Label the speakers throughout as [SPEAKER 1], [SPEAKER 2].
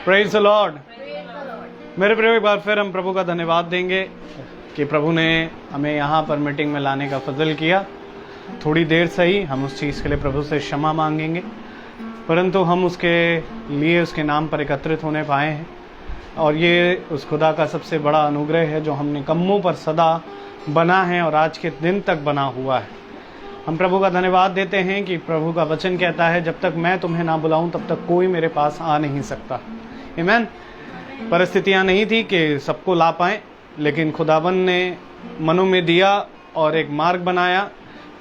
[SPEAKER 1] Praise the Lord. मेरे प्रिय, एक बार फिर हम प्रभु का धन्यवाद देंगे कि प्रभु ने हमें यहाँ पर मीटिंग में लाने का फजल किया। थोड़ी देर सही, हम उस चीज़ के लिए प्रभु से क्षमा मांगेंगे, परंतु हम उसके लिए उसके नाम पर एकत्रित होने पाए हैं और ये उस खुदा का सबसे बड़ा अनुग्रह है जो हमने कम्मों पर सदा बना है और आज के दिन तक बना हुआ है। हम प्रभु का धन्यवाद देते हैं कि प्रभु का वचन कहता है, जब तक मैं तुम्हें ना बुलाऊं तब तक कोई मेरे पास आ नहीं सकता। आमीन। परिस्थितियां नहीं थी कि सबको ला पाएं, लेकिन खुदावन ने मनु में दिया और एक मार्ग बनाया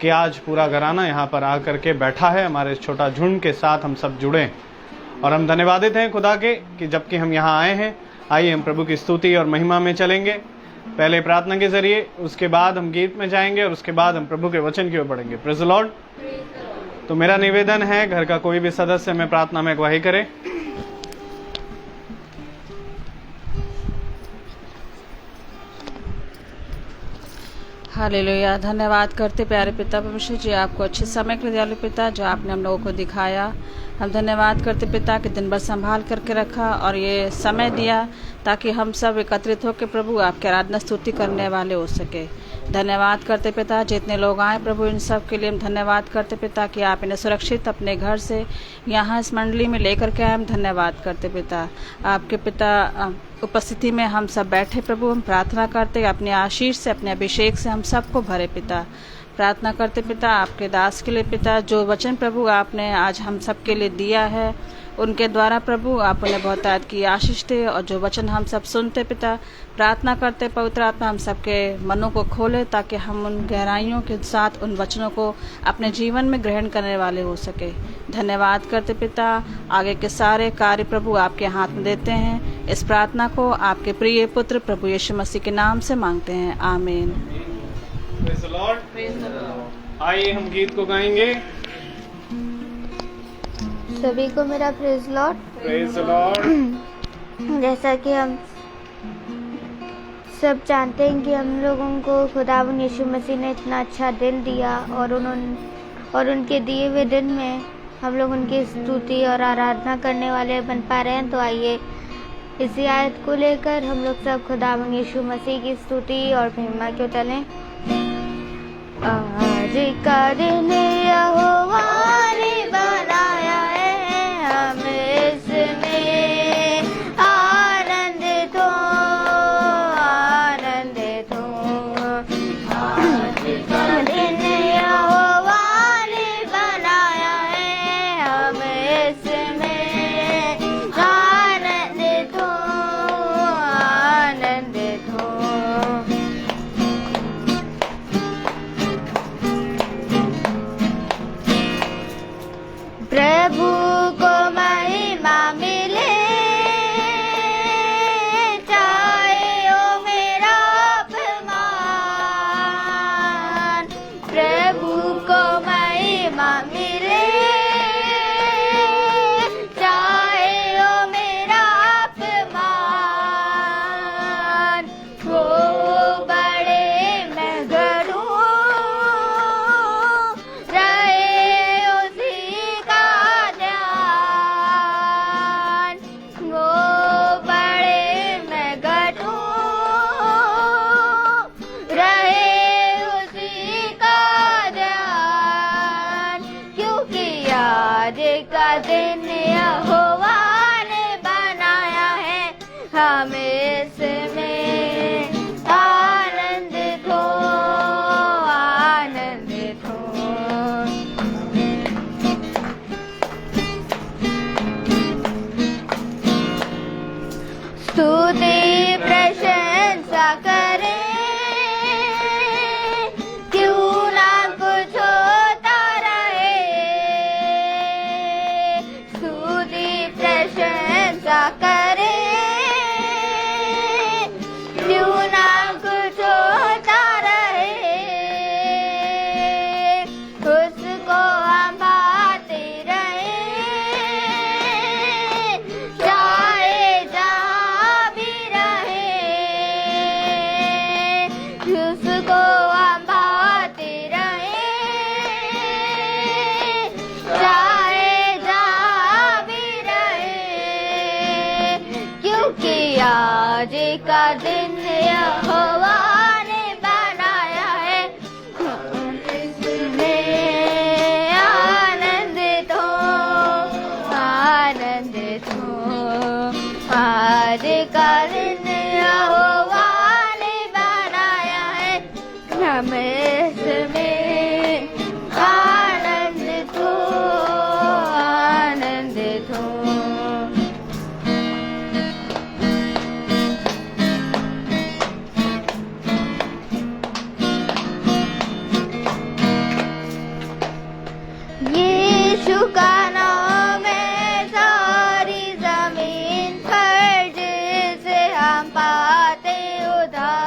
[SPEAKER 1] कि आज पूरा घराना यहाँ पर आकर के बैठा है। हमारे छोटा झुंड के साथ हम सब जुड़े और हम धन्यवादित हैं खुदा के कि जबकि हम यहाँ आए हैं। आइए हम प्रभु की स्तुति और महिमा में चलेंगे, पहले प्रार्थना के जरिए, उसके बाद हम गीत में जाएंगे और उसके बाद हम प्रभु के वचन की ओर बढ़ेंगे। Praise the Lord. तो मेरा निवेदन है, घर का कोई भी सदस्य में प्रार्थना में अगुवाई करे।
[SPEAKER 2] हालेलुया। धन्यवाद करते प्यारे पिता परमेश्वर जी, आपको अच्छे समय के लिए दयालु पिता जो आपने हम लोगों को दिखाया। हम धन्यवाद करते पिता कि दिन भर संभाल करके रखा और ये समय दिया ताकि हम सब एकत्रित होकर प्रभु आपके आराधना स्तुति करने वाले हो सके। धन्यवाद करते पिता जितने लोग आए प्रभु, इन सब के लिए हम धन्यवाद करते पिता कि आप इन्हें सुरक्षित अपने घर से यहाँ इस मंडली में लेकर के आए। हम धन्यवाद करते पिता, आपके पिता उपस्थिति में हम सब बैठे प्रभु। हम प्रार्थना करते अपने आशीष से, अपने अभिषेक से हम सबको भरे पिता। प्रार्थना करते पिता आपके दास के लिए पिता, जो वचन प्रभु आपने आज हम सब के लिए दिया है उनके द्वारा प्रभु आप उन्हें बहुतायत की आशीष दे और जो वचन हम सब सुनते पिता, प्रार्थना करते पवित्र आत्मा हम सबके मनों को खोले ताकि हम उन गहराइयों के साथ उन वचनों को अपने जीवन में ग्रहण करने वाले हो सके। धन्यवाद करते पिता, आगे के सारे कार्य प्रभु आपके हाथ में देते हैं। इस प्रार्थना को आपके प्रिय पुत्र प्रभु यीशु मसीह के नाम से मांगते हैं, आमीन।
[SPEAKER 1] Praise the Lord. आइए हम गीत को गाएंगे।
[SPEAKER 3] सभी को मेरा praise Lord.
[SPEAKER 1] Praise the Lord.
[SPEAKER 3] जैसा कि हम सब जानते हैं कि हम लोगों को खुदावन यीशु मसीह ने इतना अच्छा दिन दिया और उनके दिए हुए दिन में हम लोग उनकी स्तुति और आराधना करने वाले बन पा रहे हैं। तो आइए इसी आयत को लेकर हम लोग सब खुदावन यीशु मसीह की स्तुति और महिमा क्यों चलें। आज का दिन यहोवा ने बनाया है, हम इसमें आनंदित हो, आनंदित हो। आज का दिन यहोवा ने बनाया है, हम इसमें आनंदित हो, आनंदित हो। प्रभु को महिमा मिले, चाहे ओ मेरा अपमान। प्रभु को महिमा मिले, चाहे ओ मेरा अपमान। वो बड़े मैं घड़ूं, रहे उसी का ध्यान। वो बड़े मैं घटूं, रहे उसी का ध्यान। क्योंकि आज का दिन यहोवा ने बनाया है, हम इसमें आनंदित हो, आनंदित हो। स्तुति प्रशंसा करें, क्यों ना कुछ होता रहे। स्तुति प्रशंसा करें, क्यों ना कुछ होता रहे। उसको हम पाते रहे, चाहे जहाँ भी रहे। उसको हम पाते रहे, चाहे जहाँ भी रहे। क्योंकि आज का दिन यहोवा ने बनाया है, इसमें आनंदित हो, आनंदित हो। आज का दिन यहोवा ने बनाया है, हमें इसमें आनंदित हो, आनंदित हो। यीशु का नाम है सारी जमीन पर, जिसे हम पाते उद्धार।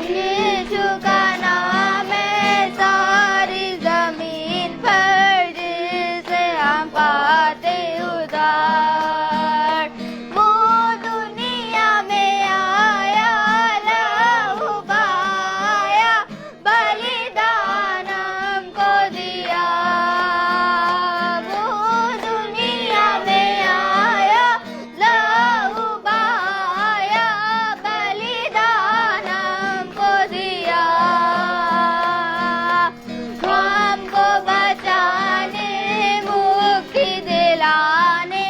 [SPEAKER 3] यीशु का नाम है सारी जमीन पर, जिसे हम पाते उद्धार। वो दुनिया में आया, लहू बहाया, बलिदान हमको दिया। वो दुनिया में आया, लहू बहाया, बलिदान हमको दिया। हमको बचाने, मुक्ति दिलाने,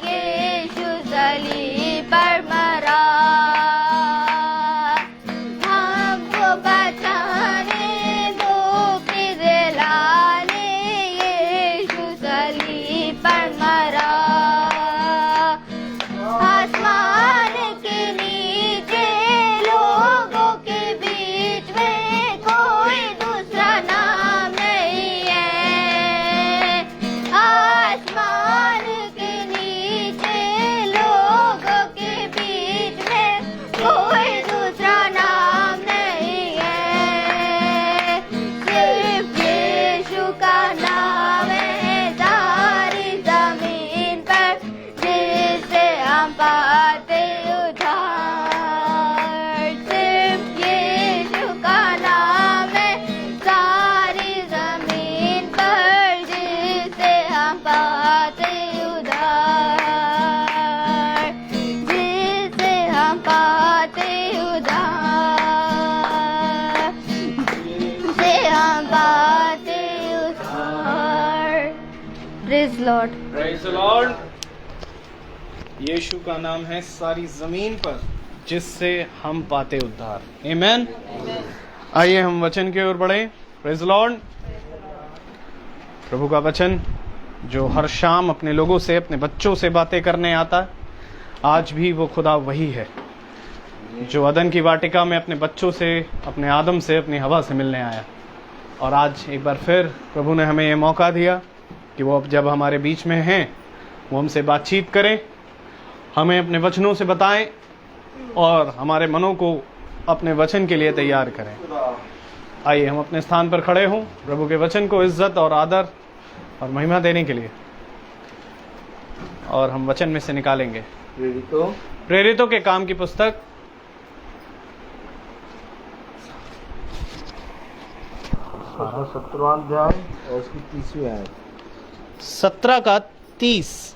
[SPEAKER 3] यीशु सलीब पर मरा। हमको बचाने, मुक्ति दिलाने, यीशु सलीब पर मरा। आसमान के नीचे लोगों के बीच में कोई दूसरा नाम नहीं है। आसमान के नीचे लोगों के बीच में कोई दूसरा नाम नहीं है। सिर्फ यीशु का नाम है सारी जमीन पर, जिससे हम पाते उद्धार। सिर्फ यीशु का नाम है सारी जमीन पर, जिससे हम पाते उद्धार, जिससे हम पाते उद्धार, जिससे हम पाते उद्धार। Praise Lord.
[SPEAKER 1] Praise the Lord. Yeshu का नाम है सारी जमीन पर, जिससे हम पाते उद्धार। आमीन। आइए हम वचन की ओर बढ़े। Praise the Lord. प्रभु का वचन जो हर शाम अपने लोगों से, अपने बच्चों से बातें करने आता है, आज भी वो खुदा वही है जो अदन की वाटिका में अपने बच्चों से, अपने आदम से, अपनी हवा से मिलने आया। और आज एक बार फिर प्रभु ने हमें ये मौका दिया कि वो अब जब हमारे बीच में हैं, वो हमसे बातचीत करें, हमें अपने वचनों से बताएं और हमारे मनों को अपने वचन के लिए तैयार करें। आइए हम अपने स्थान पर खड़े हों, प्रभु के वचन को इज्जत और आदर और महिमा देने के लिए, और हम वचन में से निकालेंगे प्रेरितों के काम की पुस्तक
[SPEAKER 4] 17वां अध्याय और उसकी 30वीं आयत।
[SPEAKER 1] 17 का 30।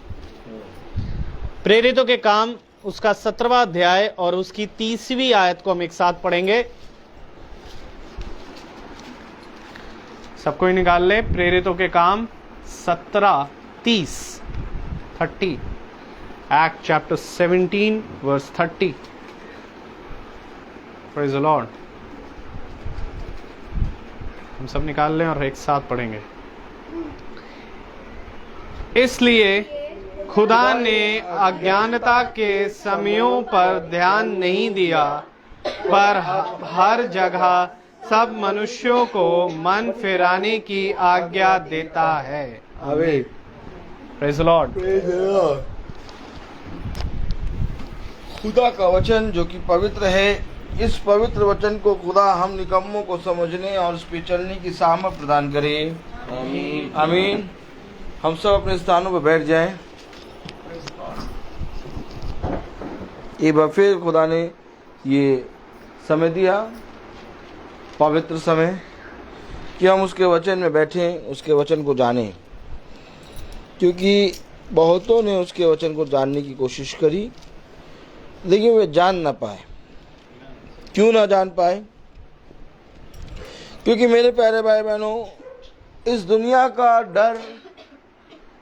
[SPEAKER 1] प्रेरितों के काम उसका 17वां अध्याय और उसकी 30वीं आयत को हम एक साथ पढ़ेंगे। सबको ही निकाल ले। प्रेरितों के काम 17:30 30। Act chapter 17 verse 30। Praise the Lord. हम सब निकाल लें और एक साथ पढ़ेंगे। इसलिए खुदा ने अज्ञानता के समयों पर ध्यान नहीं दिया, पर हर जगह सब मनुष्यों को मन फिराने की आज्ञा देता है।
[SPEAKER 4] आमीन।
[SPEAKER 1] Praise the Lord.
[SPEAKER 4] खुदा का वचन जो कि पवित्र है, इस पवित्र वचन को खुदा हम निकम्मों को समझने और उस पर चलने की सामर्थ प्रदान करे। आमीन। आमीन। हम सब अपने स्थानों पर बैठ जाएं। एक बार फिर खुदा ने ये समय दिया, पवित्र समय, कि हम उसके वचन में बैठें, उसके वचन को जानें, क्योंकि बहुतों ने उसके वचन को जानने की कोशिश करी, लेकिन वे जान ना पाए। क्यों ना जान पाए? क्योंकि मेरे प्यारे भाई बहनों, इस दुनिया का डर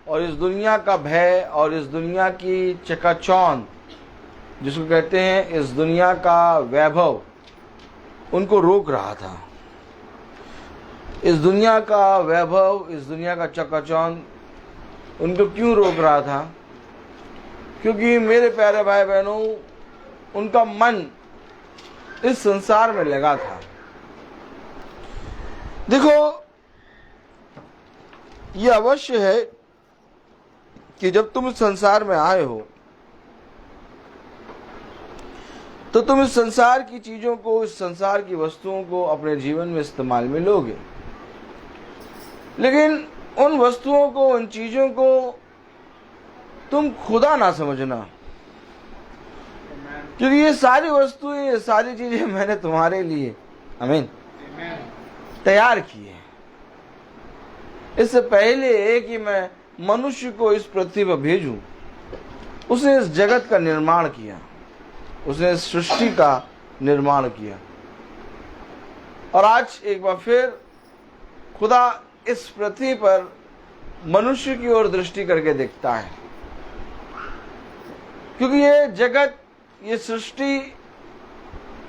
[SPEAKER 4] और इस दुनिया का भय और इस दुनिया की चकाचौंध, जिसको कहते हैं इस दुनिया का वैभव, उनको रोक रहा था। इस दुनिया का वैभव, इस दुनिया का चकाचौंध उनको क्यों रोक रहा था? क्योंकि मेरे प्यारे भाई बहनों, उनका मन इस संसार में लगा था। देखो, यह अवश्य है कि जब तुम इस संसार में आए हो तो तुम इस संसार की चीजों को, इस संसार की वस्तुओं को अपने जीवन में इस्तेमाल में लोगे, लेकिन उन वस्तुओं को, उन चीजों को तुम खुदा ना समझना, क्योंकि ये सारी वस्तुएं, ये सारी चीजें मैंने तुम्हारे लिए, आमीन, तैयार की है। इससे पहले कि मैं मनुष्य को इस पृथ्वी पर भेजूं, उसने इस जगत का निर्माण किया, उसने इस सृष्टि का निर्माण किया। और आज एक बार फिर खुदा इस पृथ्वी पर मनुष्य की ओर दृष्टि करके देखता है, क्योंकि ये जगत, ये सृष्टि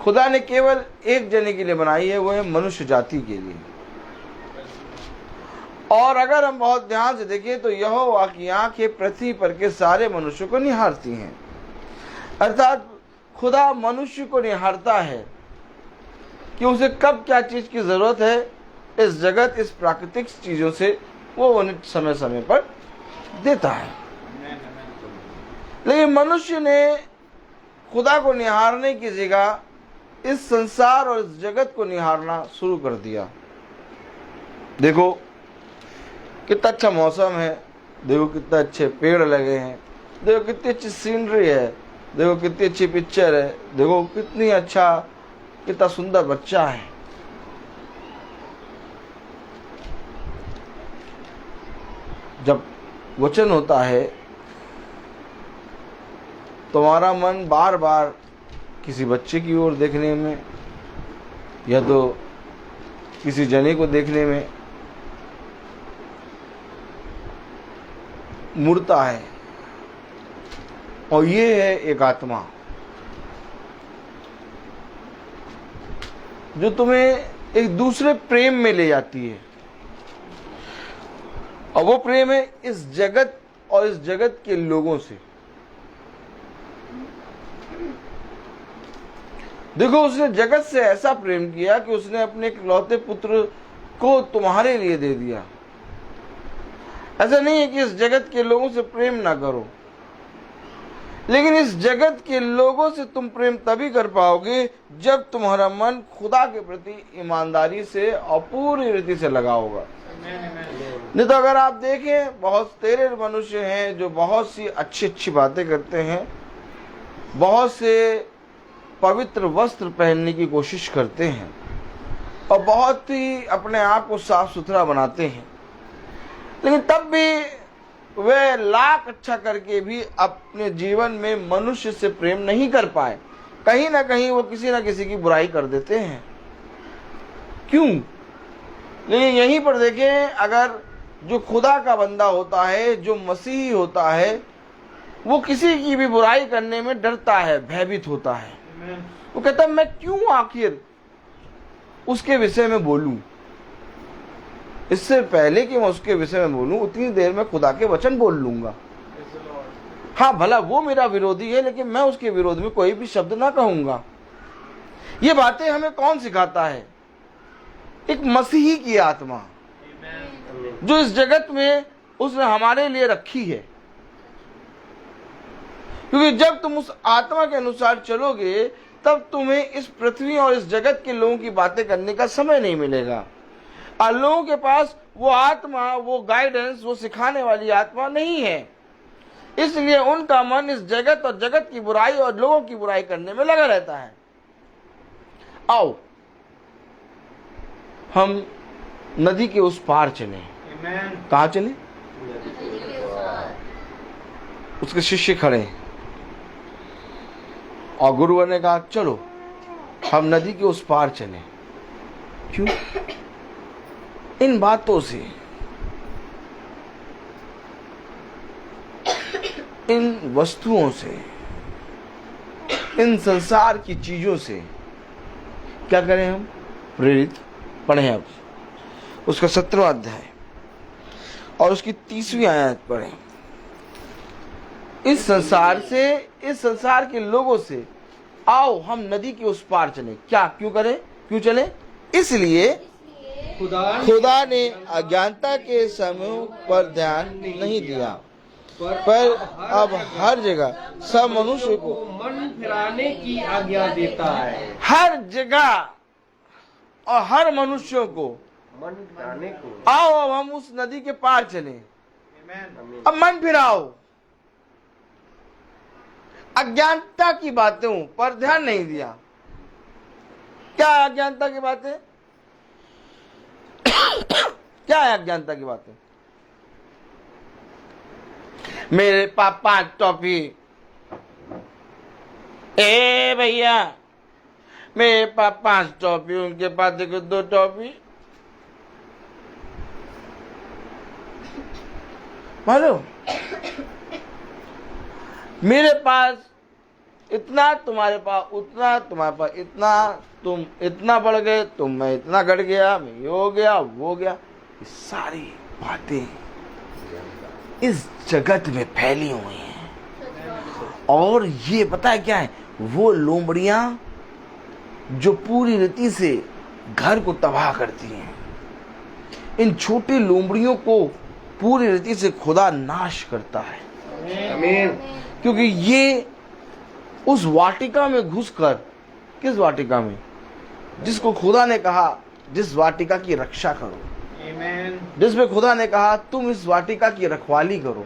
[SPEAKER 4] खुदा ने केवल एक जने के लिए बनाई है, वो है मनुष्य जाति के लिए। और अगर हम बहुत ध्यान से देखें तो यहोवा की आंखें पृथ्वी पर के सारे मनुष्यों को निहारती हैं, अर्थात खुदा मनुष्य को निहारता है कि उसे कब क्या चीज की जरूरत है। इस जगत, इस प्राकृतिक चीजों से वो उन्हें समय समय पर देता है, लेकिन मनुष्य ने खुदा को निहारने की जगह इस संसार और इस जगत को निहारना शुरू कर दिया। देखो कितना अच्छा मौसम है, देखो कितने अच्छे पेड़ लगे हैं, देखो कितनी अच्छी सीनरी है, देखो कितनी अच्छी पिक्चर है, देखो कितनी अच्छा, कितना सुंदर बच्चा है। जब वचन होता है तुम्हारा मन बार बार किसी बच्चे की ओर देखने में या तो किसी जने को देखने में मुड़ता है, और ये है एक आत्मा जो तुम्हें एक दूसरे प्रेम में ले जाती है, और वो प्रेम है इस जगत और इस जगत के लोगों से। देखो, उसने जगत से ऐसा प्रेम किया कि उसने अपने इकलौते पुत्र को तुम्हारे लिए दे दिया। ऐसा नहीं है कि इस जगत के लोगों से प्रेम ना करो, लेकिन इस जगत के लोगों से तुम प्रेम तभी कर पाओगे जब तुम्हारा मन खुदा के प्रति ईमानदारी से और पूरी रीति से लगा होगा। नहीं तो अगर आप देखें, बहुत तेरे मनुष्य हैं जो बहुत सी अच्छी अच्छी बातें करते हैं, बहुत से पवित्र वस्त्र पहनने की कोशिश करते हैं और बहुत ही अपने आप को साफ सुथरा बनाते हैं, लेकिन तब भी वे लाख अच्छा करके भी अपने जीवन में मनुष्य से प्रेम नहीं कर पाए। कहीं ना कहीं वो किसी ना किसी की बुराई कर देते हैं। क्यों? लेकिन यहीं पर देखें, अगर जो खुदा का बंदा होता है, जो मसीही होता है, वो किसी की भी बुराई करने में डरता है, भयभीत होता है। वो कहता है मैं क्यों आखिर उसके विषय में बोलूं, इससे पहले कि मैं उसके विषय में बोलूं उतनी देर में खुदा के वचन बोल लूंगा। हाँ, भला वो मेरा विरोधी है, लेकिन मैं उसके विरोध में कोई भी शब्द ना कहूंगा। ये बातें हमें कौन सिखाता है? एक मसीही की आत्मा जो इस जगत में उसने हमारे लिए रखी है। क्योंकि जब तुम उस आत्मा के अनुसार चलोगे तब तुम्हें इस पृथ्वी और इस जगत के लोगों की बातें करने का समय नहीं मिलेगा। और लोगों के पास वो आत्मा, वो गाइडेंस, वो सिखाने वाली आत्मा नहीं है, इसलिए उनका मन इस जगत और जगत की बुराई और लोगों की बुराई करने में लगा रहता है। आओ हम नदी के उस पार चले। कहाँ चले? उसके शिष्य खड़े हैं और गुरुवर ने कहा चलो हम नदी के उस पार चलें। क्यों? इन बातों से, इन वस्तुओं से, इन संसार की चीजों से क्या करें हम? प्रेरित पढ़ें अब उसका 17वां अध्याय और उसकी 30वीं आयत पढ़ें। इस संसार से, इस संसार के लोगों से आओ हम नदी के उस पार चलें। क्या? क्यों करें? क्यों चलें? इसलिए खुदा ने अज्ञानता के समयों पर ध्यान नहीं दिया, पर अब हर जगह सब मनुष्य को
[SPEAKER 5] मन फिराने की आज्ञा देता है।
[SPEAKER 4] हर जगह और हर मनुष्यों को
[SPEAKER 5] मन फिराने को।
[SPEAKER 4] आओ अब हम उस नदी के पार चलें। अब मन फिराओ। अज्ञानता की बातों पर ध्यान नहीं दिया। क्या है अज्ञानता की बातें? क्या है अज्ञानता की बातें? मेरे पास 5 टॉफी। ए भैया मेरे पास 5 टॉफी, उनके पास देखो 2 टॉफी। मालूम मेरे पास इतना, तुम्हारे पास उतना, तुम्हारे पास इतना, तुम इतना बढ़ गए, मैं इतना घट गया, मैं ये हो गया, वो हो गया। ये सारी बातें इस जगत में फैली हुई हैं। और ये पता है क्या है? वो लोमड़ियां जो पूरी रीति से घर को तबाह करती हैं। इन छोटी लोमड़ियों को पूरी रीति से खुदा नाश करता है।
[SPEAKER 5] आमीन।
[SPEAKER 4] क्योंकि ये उस वाटिका में घुसकर, किस वाटिका में? जिसको खुदा ने कहा, जिस वाटिका की रक्षा करो, जिसमें खुदा ने कहा तुम इस वाटिका की रखवाली करो,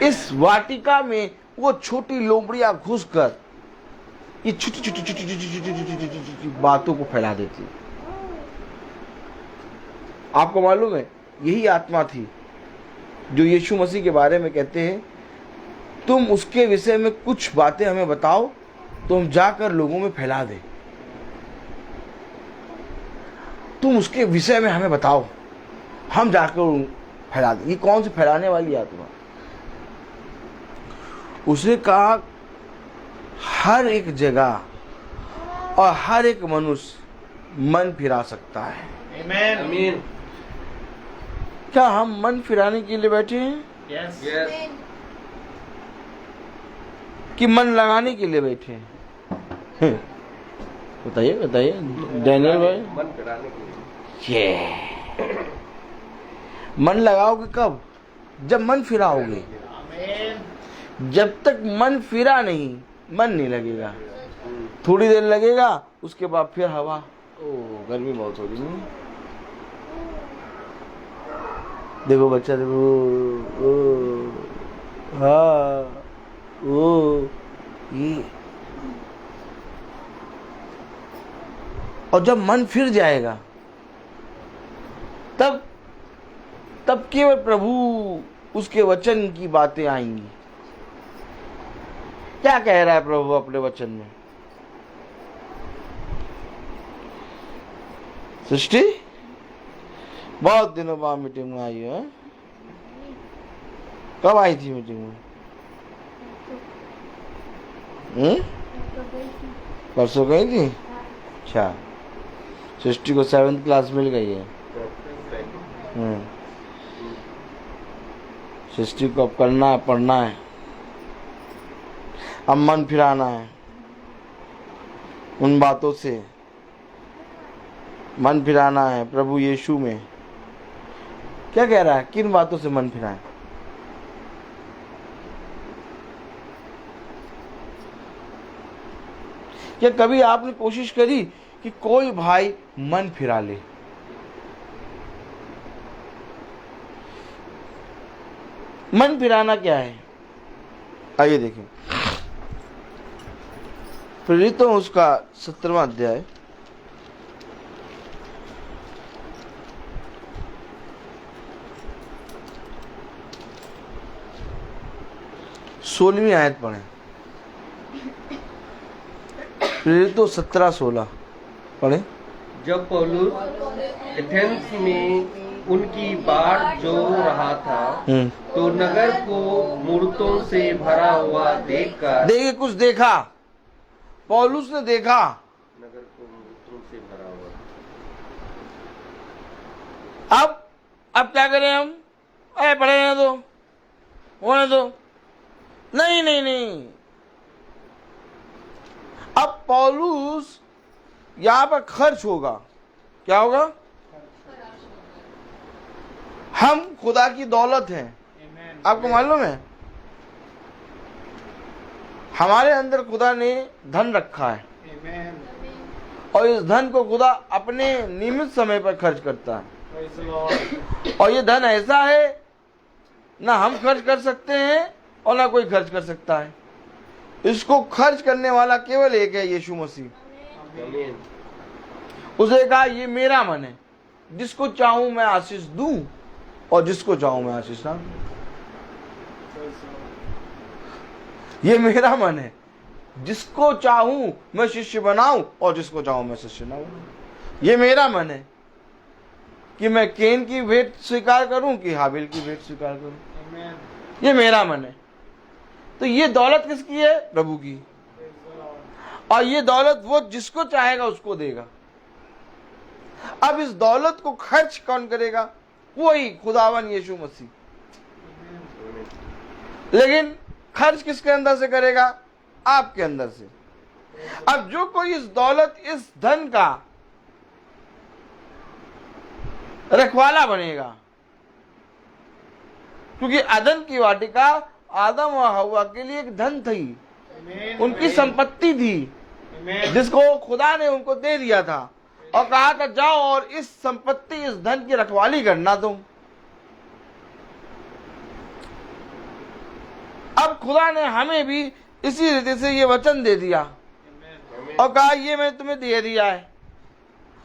[SPEAKER 4] इस वाटिका में वो छोटी लोमड़ियां घुसकर ये छोटी छोटी छोटी छोटी छोटी बातों को फैला देती। आपको मालूम है यही आत्मा थी जो यीशु मसीह के बारे में कहते हैं तुम उसके विषय में कुछ बातें हमें बताओ तो हम जाकर लोगों में फैला दें। तुम उसके विषय में हमें बताओ, हम जाकर फैला दें। ये कौन सी फैलाने वाली आत्मा? उसने कहा हर एक जगह और हर एक मनुष्य मन फिरा सकता है।
[SPEAKER 5] आमीन।
[SPEAKER 4] क्या हम मन फिराने के लिए बैठे हैं
[SPEAKER 5] यस।
[SPEAKER 4] कि मन लगाने के लिए बैठे हैं? बताइए बताइए डैनियल भाई।
[SPEAKER 5] मन फिराने के लिए।
[SPEAKER 4] ये मन लगाओगे कब? जब मन फिराओगे। जब तक मन फिरा नहीं, मन नहीं लगेगा। थोड़ी देर लगेगा, उसके बाद फिर हवा। ओ गर्मी बहुत हो रही है। देखो बच्चा, देखो ओ हाँ ओ ये। और जब मन फिर जाएगा तब केवल प्रभु उसके वचन की बातें आएंगी। क्या कह रहा है प्रभु अपने वचन में? सृष्टि बहुत दिनों बाद मीटिंग में आई है। कब आई थी मीटिंग में? परसों गई थी। अच्छा, सृष्टि को 7th क्लास मिल गई है। सृष्टि को अब करना है, पढ़ना है, अब मन फिराना है। उन बातों से मन फिराना है। प्रभु यीशु में क्या कह रहा है? किन बातों से मन फिराए? क्या कभी आपने कोशिश करी कि कोई भाई मन फिरा ले? मन फिराना क्या है? आइए देखें। प्रेरितों उसका 17वां अध्याय 16वीं आयत पढ़ें। प्रेरितों 17-16 पढ़ें।
[SPEAKER 5] जब पौलुस एथेंस में उनकी बाट जोड़ रहा था तो नगर को मूर्तों से भरा हुआ देखकर,
[SPEAKER 4] देखिए कुछ देखा, पौलुस ने देखा,
[SPEAKER 5] नगर को मूर्तों से भरा हुआ।
[SPEAKER 4] अब क्या करें हम? अरे पढ़े रहने दो, होने दो। नहीं नहीं नहीं, अब पौलुस यहां पर खर्च होगा। क्या होगा? हम खुदा की दौलत हैं। आपको मालूम है हमारे अंदर खुदा ने धन रखा है और इस धन को खुदा अपने नियमित समय पर खर्च करता है। और ये धन ऐसा है ना हम खर्च कर सकते हैं और ना कोई खर्च कर सकता है। इसको खर्च करने वाला केवल एक है, यीशु मसीह।
[SPEAKER 5] आमीन।
[SPEAKER 4] उसने कहा ये मेरा मन है, जिसको चाहूं मैं आशीष दूं और जिसको चाहूं मैं आशीष ना दूं। ये मेरा मन है, जिसको चाहूं मैं शिष्य बनाऊं और जिसको चाहूं मैं शिष्य ना बनाऊं। ये मेरा मन है कि मैं केन की भेंट स्वीकार करूं कि हाबिल की भेंट स्वीकार करूं। ये मेरा मन है। तो ये दौलत किसकी है? प्रभु की। और ये दौलत वो जिसको चाहेगा उसको देगा। अब इस दौलत को खर्च कौन करेगा? वही खुदावन यीशु मसीह। लेकिन खर्च किसके अंदर से करेगा? आपके अंदर से। अब जो कोई इस दौलत, इस धन का रखवाला बनेगा, क्योंकि अदन की वाटिका आदम और हव्वा के लिए एक धन थी, उनकी संपत्ति थी, जिसको खुदा ने उनको दे दिया था और कहा था जाओ और इस संपत्ति, इस धन की रखवाली करना तुम। अब खुदा ने हमें भी इसी रीति से ये वचन दे दिया और कहा ये मैंने तुम्हें दे दिया है।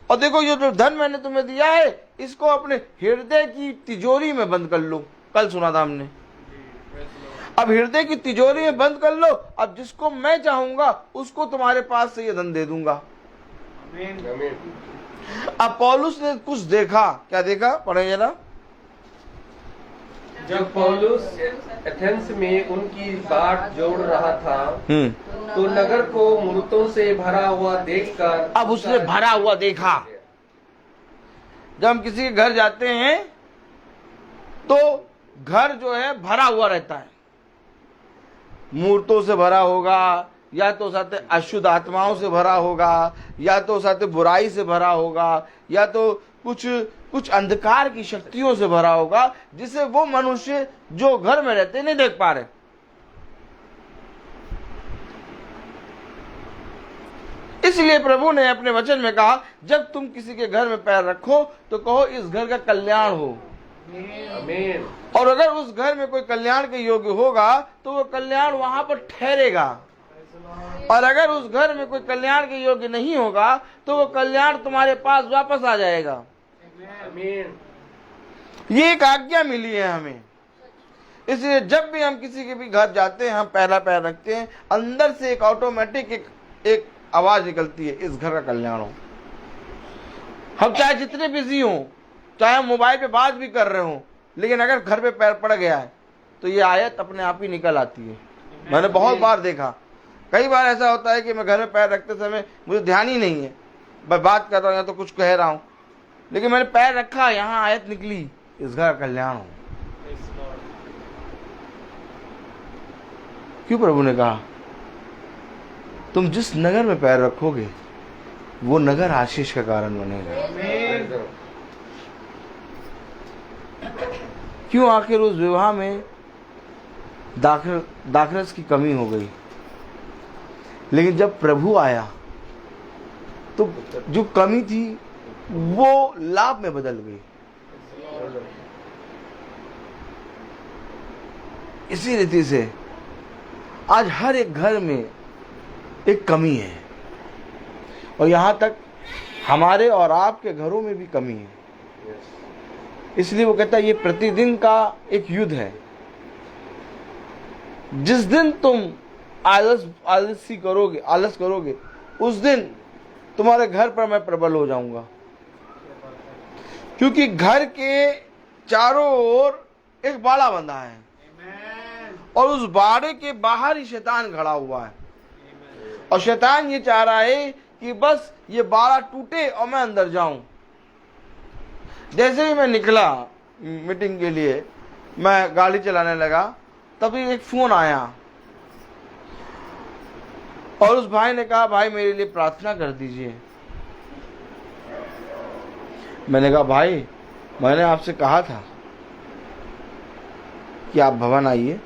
[SPEAKER 4] और देखो ये जो धन मैंने तुम्हें दिया है, इसको अपने हृदय की तिजोरी में बंद कर लो। कल सुना था हमने। अब हृदय की तिजोरी में बंद कर लो। अब जिसको मैं चाहूंगा उसको तुम्हारे पास से ये धन दे दूंगा।
[SPEAKER 5] आमीन।
[SPEAKER 4] अब पौलुस ने कुछ देखा। क्या देखा? पढ़े जरा।
[SPEAKER 5] जब पौलुस एथेंस में उनकी बाट जोड़ रहा था तो नगर को मूर्तों से भरा हुआ देखकर,
[SPEAKER 4] अब उसने भरा हुआ देखा। जब हम किसी के घर जाते हैं तो घर जो है भरा हुआ रहता है, मूर्तों से भरा होगा, या तो साथ अशुद्ध आत्माओं से भरा होगा, या तो साथ बुराई से भरा होगा, या तो कुछ अंधकार की शक्तियों से भरा होगा, जिसे वो मनुष्य जो घर में रहते नहीं देख पा रहे। इसलिए प्रभु ने अपने वचन में कहा जब तुम किसी के घर में पैर रखो तो कहो इस घर का कल्याण हो।
[SPEAKER 5] आमीन।
[SPEAKER 4] और अगर उस घर में कोई कल्याण के योग्य होगा तो वो कल्याण वहां पर ठहरेगा। और अगर उस घर में कोई कल्याण के योग्य नहीं होगा तो वो कल्याण तुम्हारे पास वापस आ जाएगा।
[SPEAKER 5] आमीन।
[SPEAKER 4] ये एक आज्ञा मिली है हमें। इसलिए जब भी हम किसी के भी घर जाते हैं, हम पहला पैर रखते हैं, अंदर से एक ऑटोमेटिक एक आवाज निकलती है, इस घर का कल्याण हो। हम चाहे जितने बिजी हों, चाहे हम मोबाइल पे बात भी कर रहे हों, लेकिन अगर घर पे पैर पड़ गया है तो ये आयत अपने आप ही निकल आती है। मैंने बहुत बार देखा। कई बार ऐसा होता है कि मैं घर में पैर रखते समय मुझे ध्यान ही नहीं है, मैं बात कर रहा हूँ या तो कुछ कह रहा हूँ, लेकिन मैंने पैर रखा, यहाँ आयत निकली, इस घर का कल्याण हो। क्यों? प्रभु ने कहा तुम जिस नगर में पैर रखोगे वो नगर आशीष का कारण बनेगा। क्यों? आखिर उस विवाह में दाखरस की कमी हो गई, लेकिन जब प्रभु आया तो जो कमी थी वो लाभ में बदल गई। इसी रीति से आज हर एक घर में एक कमी है, और यहां तक हमारे और आपके घरों में भी कमी है। इसलिए वो कहता है ये प्रतिदिन का एक युद्ध है। जिस दिन तुम आलस करोगे उस दिन तुम्हारे घर पर मैं प्रबल हो जाऊंगा, क्योंकि घर के चारों ओर एक बाड़ा बंधा है और उस बाड़े के बाहर ही शैतान खड़ा हुआ है और शैतान ये चाह रहा है कि बस ये बाड़ा टूटे और मैं अंदर जाऊं। जैसे ही मैं निकला मीटिंग के लिए, मैं गाड़ी चलाने लगा, तभी एक फोन आया और उस भाई ने कहा, भाई मेरे लिए प्रार्थना कर दीजिए। मैंने कहा, भाई मैंने आपसे कहा था कि आप भवन आइए,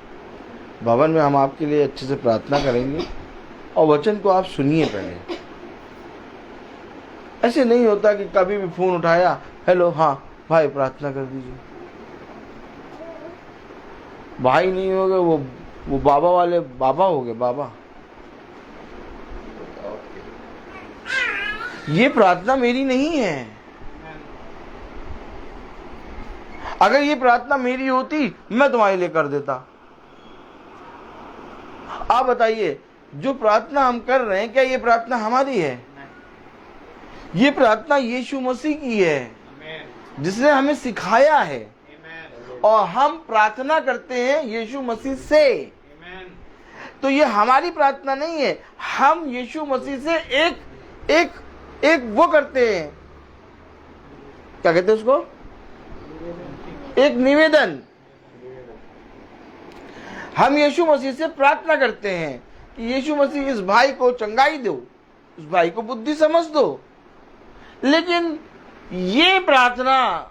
[SPEAKER 4] भवन में हम आपके लिए अच्छे से प्रार्थना करेंगे और वचन को आप सुनिए पहले। ऐसे नहीं होता कि कभी भी फोन उठाया, हेलो हाँ भाई प्रार्थना कर दीजिए। भाई नहीं हो गए, वो बाबा वाले बाबा हो गए बाबा। ये प्रार्थना मेरी नहीं है। अगर ये प्रार्थना मेरी होती मैं तुम्हारे लिए कर देता। आप बताइए, जो प्रार्थना हम कर रहे हैं क्या ये प्रार्थना हमारी है? ये प्रार्थना यीशु मसीह की है, जिसने हमें सिखाया है और हम प्रार्थना करते हैं यीशु मसीह से। तो ये हमारी प्रार्थना नहीं है, हम यीशु मसीह से एक वो करते हैं, क्या कहते हैं उसको, एक निवेदन। हम यीशु मसीह से प्रार्थना करते हैं कि यीशु मसीह इस भाई को चंगाई दो, उस भाई को बुद्धि समझ दो। लेकिन ये प्रार्थना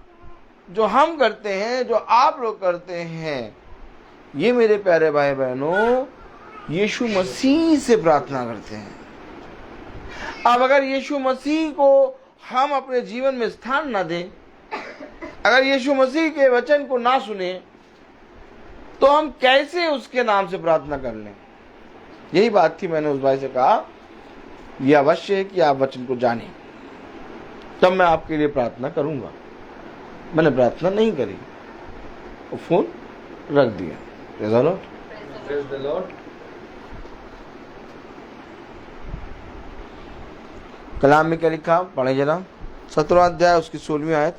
[SPEAKER 4] जो हम करते हैं, जो आप लोग करते हैं, ये मेरे प्यारे भाई बहनों यीशु मसीह से प्रार्थना करते हैं। अब अगर यीशु मसीह को हम अपने जीवन में स्थान ना दें, अगर यीशु मसीह के वचन को ना सुने, तो हम कैसे उसके नाम से प्रार्थना कर लें? यही बात थी, मैंने उस भाई से कहा यह अवश्य है कि आप वचन को जानें, तब मैं आपके लिए प्रार्थना करूंगा। मैंने प्रार्थना नहीं करी और फोन रख दिया। Praise the Lord.
[SPEAKER 5] Praise the Lord.
[SPEAKER 4] कलाम में क्या लिखा, पढ़े जरा, 17वां अध्याय उसकी 16वीं आयत।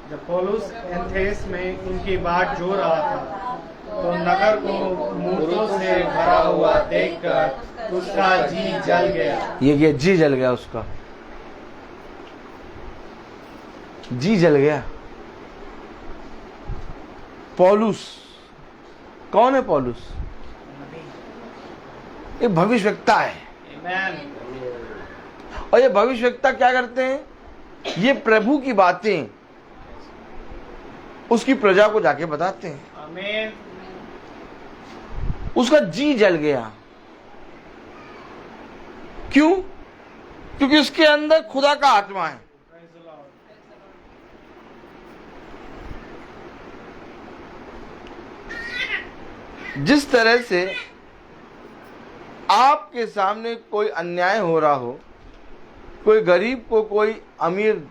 [SPEAKER 1] जब पौलुस एथेंस में उनकी बाट जो रहा था, तो नगर को मूर्तों से भरा हुआ देखकर उसका जी जल गया।
[SPEAKER 4] ये जी जल गया, उसका जी जल गया। पौलुस कौन है? पौलुस एक भविष्यवक्ता है। और ये भविष्यवक्ता क्या करते हैं? ये प्रभु की बातें उसकी प्रजा को जाके बताते हैं।
[SPEAKER 1] आमीन।
[SPEAKER 4] उसका जी जल गया। क्यों? क्योंकि उसके अंदर खुदा का आत्मा है। जिस तरह से आपके सामने कोई अन्याय हो रहा हो, कोई गरीब को कोई अमीर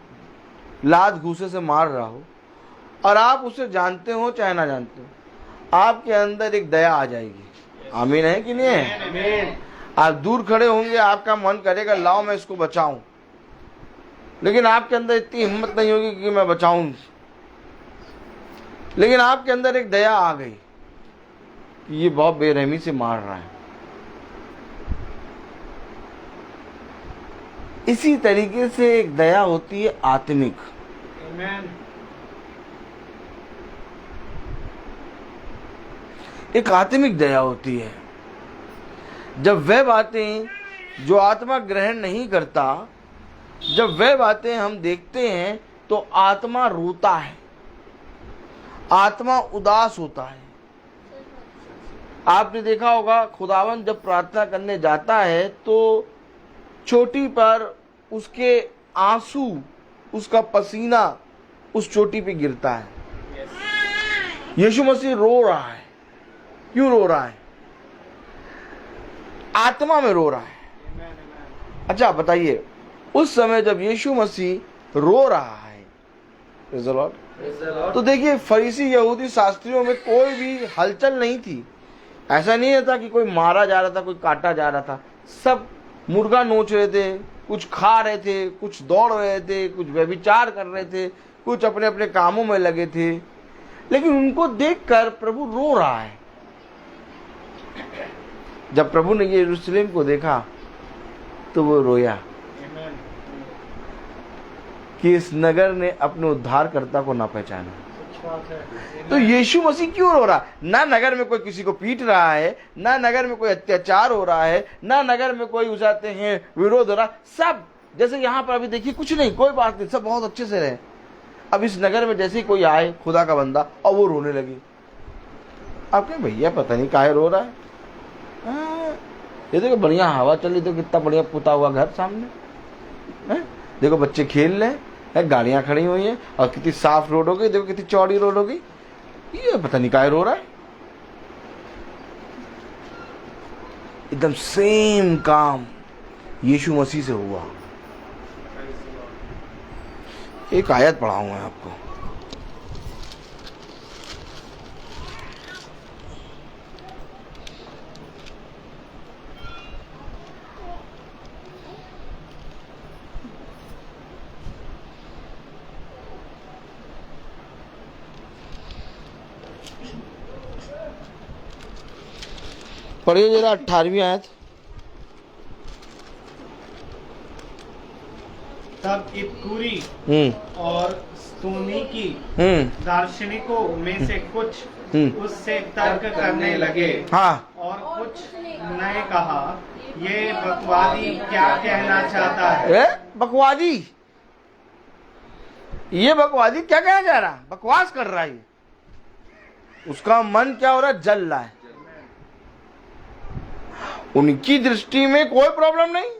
[SPEAKER 4] लात घूसे से मार रहा हो, और आप उसे जानते हो चाहे ना जानते हो, आपके अंदर एक दया आ जाएगी। आमीन है कि नहीं है?
[SPEAKER 1] आमीन।
[SPEAKER 4] आप दूर खड़े होंगे, आपका मन करेगा लाओ मैं इसको बचाऊं, लेकिन आपके अंदर इतनी हिम्मत नहीं होगी कि मैं बचाऊं। लेकिन आपके अंदर एक दया आ गई कि ये बहुत बेरहमी से मार रहा है। इसी तरीके से एक दया होती है आत्मिक।
[SPEAKER 1] आमीन।
[SPEAKER 4] एक आत्मिक दया होती है। जब वह बातें जो आत्मा ग्रहण नहीं करता, जब वह बातें हम देखते हैं, तो आत्मा रोता है, आत्मा उदास होता है। आपने देखा होगा, खुदावन जब प्रार्थना करने जाता है तो चोटी पर उसके आंसू, उसका पसीना उस चोटी पे गिरता है। यीशु मसीह रो रहा है। क्यों रो रहा है? आत्मा में रो रहा है। अच्छा बताइए, उस समय जब यीशु मसीह रो रहा है, प्रेज़ द लॉर्ड, तो देखिए फरीसी यहूदी शास्त्रियों में कोई भी हलचल नहीं थी, ऐसा नहीं था कि कोई मारा जा रहा था, कोई काटा जा रहा था। सब मुर्गा नोच रहे थे, कुछ खा रहे थे, कुछ दौड़ रहे थे, कुछ व्यभिचार कर रहे थे, कुछ अपने अपने कामों में लगे थे। लेकिन उनको देखकर प्रभु रो रहा है। जब प्रभु ने यरूशलेम को देखा तो वो रोया कि इस नगर ने अपने उद्धारकर्ता को ना पहचाना। तो यीशु मसीह क्यों रो रहा? ना नगर में कोई किसी को पीट रहा है, ना नगर में कोई अत्याचार हो रहा है, ना नगर में कोई उजाते हैं विरोध हो रहा। सब जैसे यहाँ पर अभी देखिए, कुछ नहीं, कोई बात नहीं, सब बहुत अच्छे से रहे। अब इस नगर में जैसे ही कोई आए खुदा का बंदा और वो रोने लगे। आप कहें भैया पता नहीं काहे रो रहा है। ये देखो बढ़िया हवा चल रही, तो कितना बढ़िया पुता हुआ घर सामने है। देखो बच्चे खेल रहे हैं, गाड़ियां खड़ी हुई हैं और कितनी साफ रोड हो गई। देखो कितनी चौड़ी रोड हो गई। ये पता नहीं काहे रो रहा है। एकदम सेम काम यीशु मसीह से हुआ। एक आयत पढ़ाऊंगा मैं आपको। पढ़िए जरा 18वीं आयत।
[SPEAKER 1] तब इपकूरी और स्तोनिकी दार्शनिकों में से कुछ उससे तर्क करने लगे।
[SPEAKER 4] हाँ।
[SPEAKER 1] और कुछ ने कहा, ये बकवादी क्या कहना चाहता है?
[SPEAKER 4] बकवादी, ये बकवादी क्या कहना चाह रहा? बकवास कर रहा है। उसका मन क्या हो रहा है? जल रहा है। उनकी दृष्टि में कोई प्रॉब्लम नहीं,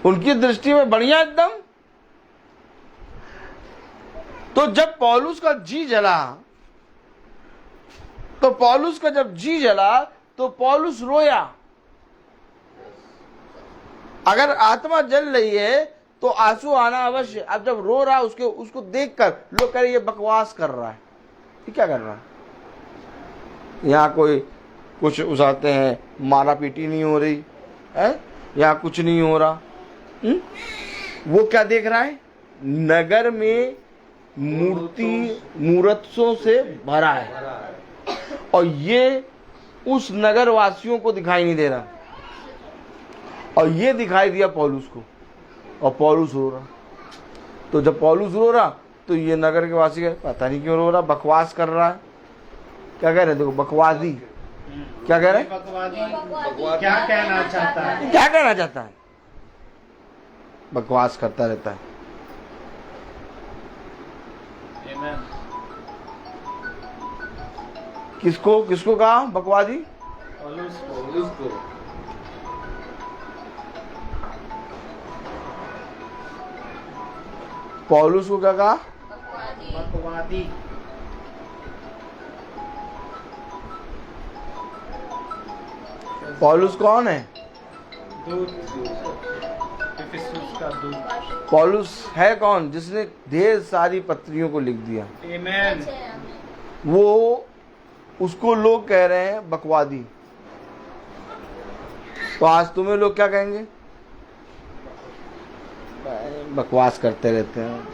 [SPEAKER 4] उनकी दृष्टि में बढ़िया एकदम। तो जब पौलुस का जी जला, तो पौलुस का जब जी जला तो पौलुस रोया। अगर आत्मा जल रही है तो आंसू आना अवश्य। अब जब रो रहा उसको देखकर लोग कह रहे ये बकवास कर रहा है। ये क्या कर रहा है? यहाँ कोई कुछ उसाते हैं, मारा पीटी नहीं हो रही है, यहाँ कुछ नहीं हो रहा। वो क्या देख रहा है? नगर में मूर्तों से भरा है और ये उस नगर वासियों को दिखाई नहीं दे रहा, और ये दिखाई दिया पौलुस को, और पौलुस रो रहा। तो जब पौलुस रो रहा तो ये नगर के वासी गए, पता नहीं क्यों रो रहा, बकवास कर रहा है। क्या कह रहे हैं? देखो बकवादी क्या कह रहे हैं?
[SPEAKER 1] बकवादी क्या कहना चाहता है?
[SPEAKER 4] क्या कहना चाहता है? बकवास करता रहता है। किसको कहा बकवादी?
[SPEAKER 1] पौलुस को।
[SPEAKER 4] पौलुस को क्या कहा?
[SPEAKER 1] बकवादी।
[SPEAKER 4] पौलुस कौन है?
[SPEAKER 1] दूत, इफिसुस का दूत।
[SPEAKER 4] पौलुस है कौन? जिसने ढेर सारी पत्रियों को लिख दिया।
[SPEAKER 1] आमीन।
[SPEAKER 4] वो उसको लोग कह रहे हैं बकवादी। तो आज तुम्हें लोग क्या कहेंगे? बकवास करते रहते हैं,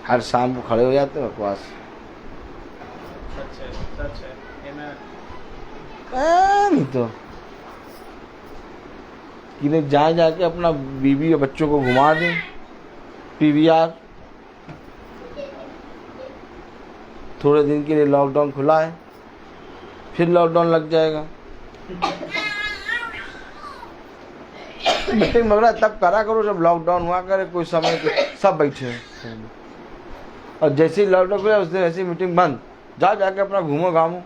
[SPEAKER 4] हर शाम को खड़े हो जाते हैं बकवास।
[SPEAKER 1] सच है। आमीन।
[SPEAKER 4] नहीं तो कि जाके अपना बीवी और बच्चों को घुमा दें पीवीआर। थोड़े दिन के लिए लॉकडाउन खुला है, फिर लॉकडाउन लग जाएगा। मीटिंग वगैरह तब करा करो जब लॉकडाउन हुआ करे, कोई समय के सब बैठे हैं, और जैसे ही लॉकडाउन खुला उस दिन ऐसी मीटिंग बंद। जाके अपना घूमो घामो।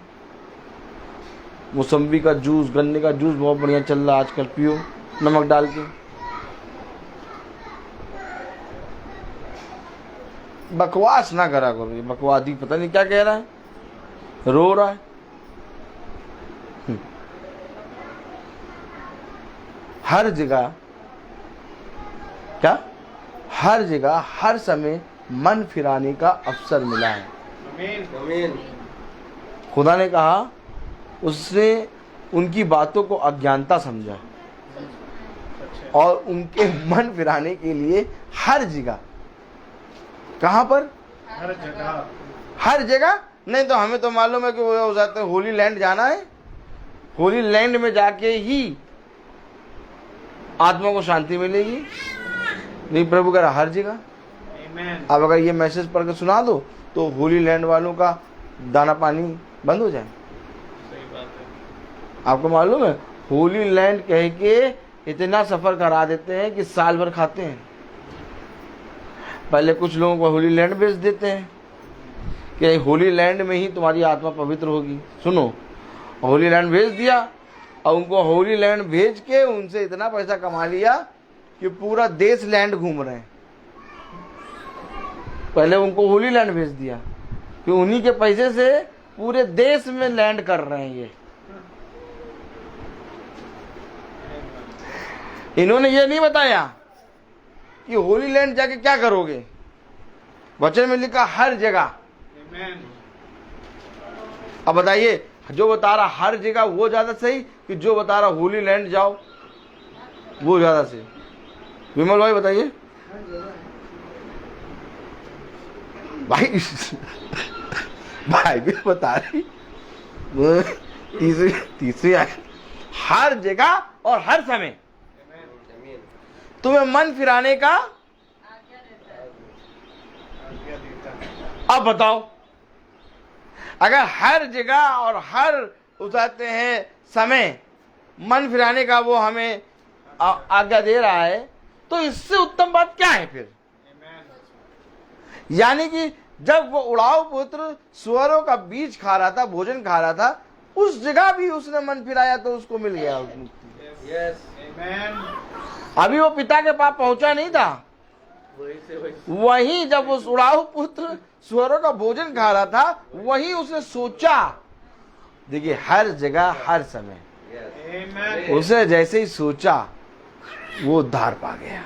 [SPEAKER 4] मौसम्बी का जूस, गन्ने का जूस बहुत बढ़िया चल रहा है आजकल, पियो नमक डाल के। बकवास ना करा करो। ये बकवादी पता नहीं क्या कह रहा है, रो रहा है। हर जगह क्या? हर जगह हर समय मन फिराने का अवसर मिला है।
[SPEAKER 5] आमीन।
[SPEAKER 4] खुदा ने कहा, उसने उनकी बातों को अज्ञानता समझा और उनके मन फिराने के लिए हर जगह, कहां पर? हर जगह नहीं तो हमें तो मालूम है कि वो हो जाता है होली लैंड जाना है, होली लैंड में जाके ही आत्मा को शांति मिलेगी। नहीं, प्रभु कह रहा हर जगह। अब अगर ये मैसेज पढ़ के सुना दो तो होली लैंड वालों का दाना पानी बंद हो जाए। आपको मालूम है होली लैंड कह के इतना सफर करा देते हैं कि साल भर खाते हैं। पहले कुछ लोगों को होली लैंड भेज देते हैं कि होली लैंड में ही तुम्हारी आत्मा पवित्र होगी। सुनो, होली लैंड भेज दिया और उनको होली लैंड भेज के उनसे इतना पैसा कमा लिया कि पूरा देश लैंड घूम रहे हैं। पहले उनको होली लैंड भेज दिया कि उन्हीं के पैसे से पूरे देश में लैंड कर रहे हैं। ये इन्होंने ये नहीं बताया कि होली लैंड जाके क्या करोगे। वचन में लिखा हर जगह। अब बताइए, जो बता रहा हर जगह वो ज्यादा सही कि जो बता रहा होली लैंड जाओ वो ज्यादा सही? विमल भाई बताइए। भाई भाई भी बता रही तीसरी हर जगह और हर समय तुम्हें मन फिराने का। अब बताओ, अगर हर जगह और हर उतारते हैं समय मन फिराने का वो हमें आज्ञा दे रहा है, तो इससे उत्तम बात क्या है फिर? यानी कि जब वो उड़ाऊ पुत्र सुअरों का बीज खा रहा था, भोजन खा रहा था, उस जगह भी उसने मन फिराया तो उसको मिल गया मुक्ति। अभी वो पिता के पास पहुंचा नहीं था, वहीं जब उस उड़ाऊ पुत्र सुअरों का भोजन खा रहा था वहीं उसने सोचा। देखिए, हर जगह हर समय उसने जैसे ही सोचा वो उद्धार पा गया।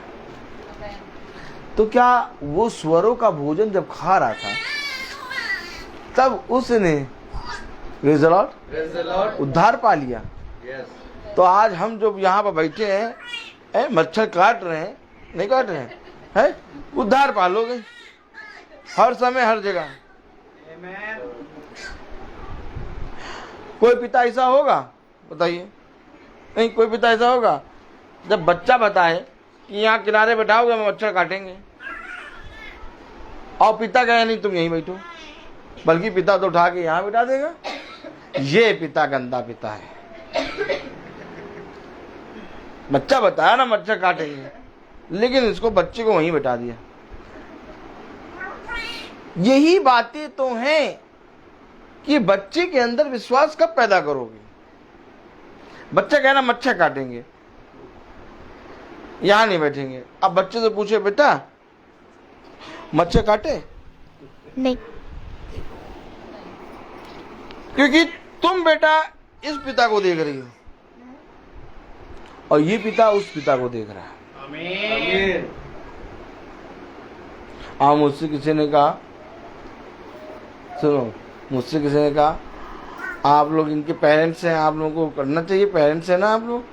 [SPEAKER 4] तो क्या वो सुअरों का भोजन जब खा रहा था तब उसने उद्धार पा लिया? तो आज हम जो यहाँ पर बैठे हैं, मच्छर काट रहे हैं, नहीं काट रहे हैं, उद्धार पा लोगे हर समय हर जगह। कोई पिता ऐसा होगा? बताइए। नहीं, कोई पिता ऐसा होगा जब बच्चा बताए कि यहाँ किनारे बैठाओगे हम मच्छर काटेंगे, और पिता कहे नहीं तुम यहीं बैठो, बल्कि पिता तो उठा के यहाँ बिठा देगा। ये पिता गंदा पिता है। बच्चा बताया ना मच्छर काटेंगे, लेकिन इसको बच्चे को वहीं बिठा दिया। यही बातें तो हैं कि बच्चे के अंदर विश्वास कब पैदा करोगे। बच्चा कहना मच्छर काटेंगे, यहां नहीं बैठेंगे। अब बच्चे से पूछे बेटा मच्छर काटे?
[SPEAKER 3] नहीं।
[SPEAKER 4] क्योंकि तुम बेटा इस पिता को देख रही हो और ये पिता उस पिता को देख रहा है।
[SPEAKER 5] आमीन।
[SPEAKER 4] मुझसे किसी ने कहा, सुनो, मुझसे किसी ने कहा आप लोग इनके पेरेंट्स हैं, आप लोगों को करना चाहिए, पेरेंट्स है ना आप लोग।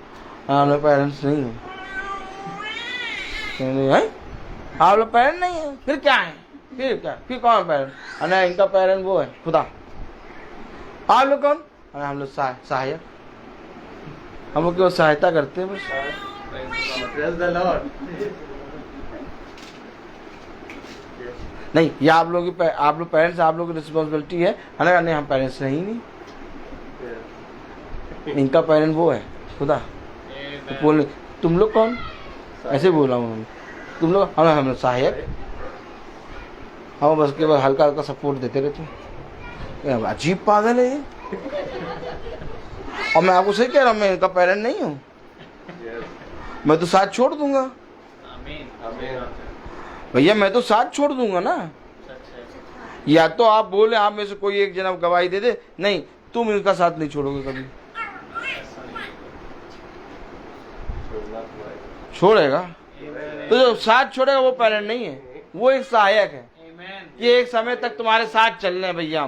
[SPEAKER 4] हाँ, मैं पेरेंट्स नहीं हूँ। आप लोग पेरेंट नहीं है, फिर क्या है? फिर क्या? फिर कौन पेरेंट? अरे इनका पेरेंट वो है खुदा। आप लोग कौन? अरे हम लोग सहायक, हम लोग केवल सहायता करते हैं बस। नहीं, ये आप लोग पेरेंट्स, आप लोग की रिस्पॉन्सिबिलिटी है ना? नहीं, हम पेरेंट्स नहीं। इनका पेरेंट वो है खुदा। तो बोले तुम लोग कौन? ऐसे बोला हूँ, तुम लोग हम लोग सहायक, हम बस केवल हल्का हल्का सपोर्ट देते रहते हैं। अजीब पागल है ये। और मैं आपको सही कह रहा हूँ, मैं इनका पेरेंट नहीं हूँ। मैं तो साथ छोड़ दूंगा भैया, मैं तो साथ छोड़ दूंगा ना। या तो आप बोले आप में से कोई एक जना गवाही दे दे, नहीं तुम इनका साथ नहीं छोड़ोगे कभी। छोड़ेगा तो जो साथ छोड़ेगा वो पेरेंट नहीं है, वो एक सहायक है। कि एक समय तक तुम्हारे साथ चल रहे हैं भैया,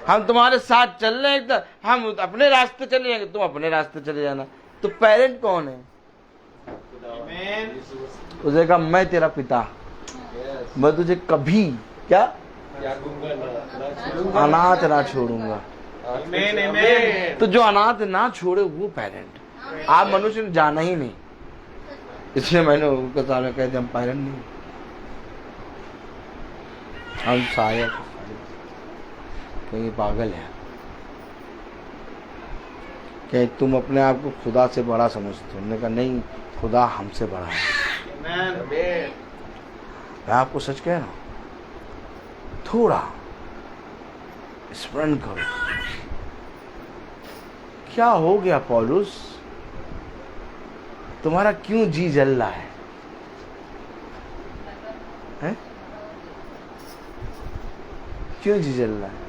[SPEAKER 4] हम तुम्हारे साथ चल रहे हैं, तो हम अपने रास्ते चले जाएंगे, तुम अपने रास्ते चले जाना। तो पेरेंट कौन है? उसने कहा मैं तेरा पिता, मैं तुझे कभी क्या अनाथ ना छोड़ूंगा। तो जो अनाथ ना छोड़े वो पेरेंट। आप मनुष्य ने जाना ही नहीं, इसलिए मैंने उनके सामने कह दिया हम पेरेंट नहीं, हम सहायक, कहीं पागल है कि तुम अपने आप को खुदा से बड़ा समझते हो। उन्होंने कहा नहीं, खुदा हमसे बड़ा है। मैं आपको सच कह रहा हूं, थोड़ा स्मरण करो, क्या हो गया पौलुस, तुम्हारा क्यों जी जल रहा है? हैं? क्यों जी जल रहा है?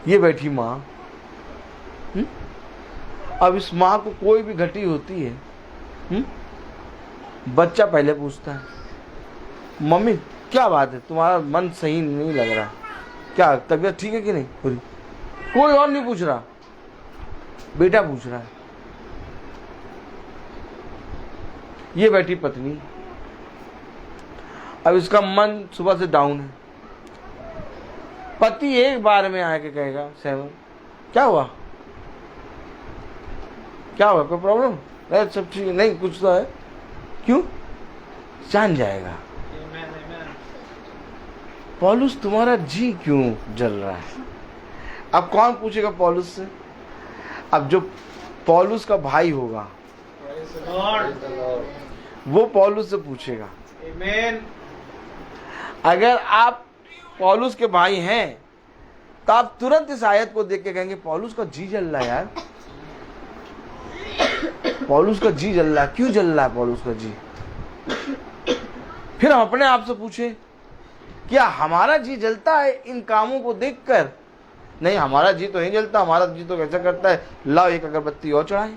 [SPEAKER 4] ये बैठी माँ, अब इस माँ को कोई भी घटी होती है, बच्चा पहले पूछता है मम्मी क्या बात है, तुम्हारा मन सही नहीं लग रहा, क्या तबीयत ठीक है कि नहीं? कोई और नहीं पूछ रहा, बेटा पूछ रहा है। ये बैठी पत्नी, अब इसका मन सुबह से डाउन है। पति एक बार में आके कहेगा सेवन क्या हुआ, क्या हुआ, कोई प्रॉब्लम? सब ठीक नहीं, कुछ तो है, क्यों? जान जाएगा। पौलुस तुम्हारा जी क्यों जल रहा है? अब कौन पूछेगा पौलुस से? अब जो पौलुस का भाई होगा वो पौलुस से पूछेगा। अगर आप पौलुस के भाई हैं तो आप तुरंत इस आयत को देख के कहेंगे पौलुस का जी जल रहा है यार, पौलुस का जी जल रहा है। क्यों जल रहा है पौलुस का जी? फिर हम अपने आप से पूछे क्या हमारा जी जलता है इन कामों को देखकर? नहीं, हमारा जी तो नहीं जलता, हमारा जी तो कैसा करता है, लाओ एक अगरबत्ती और चढ़ाए।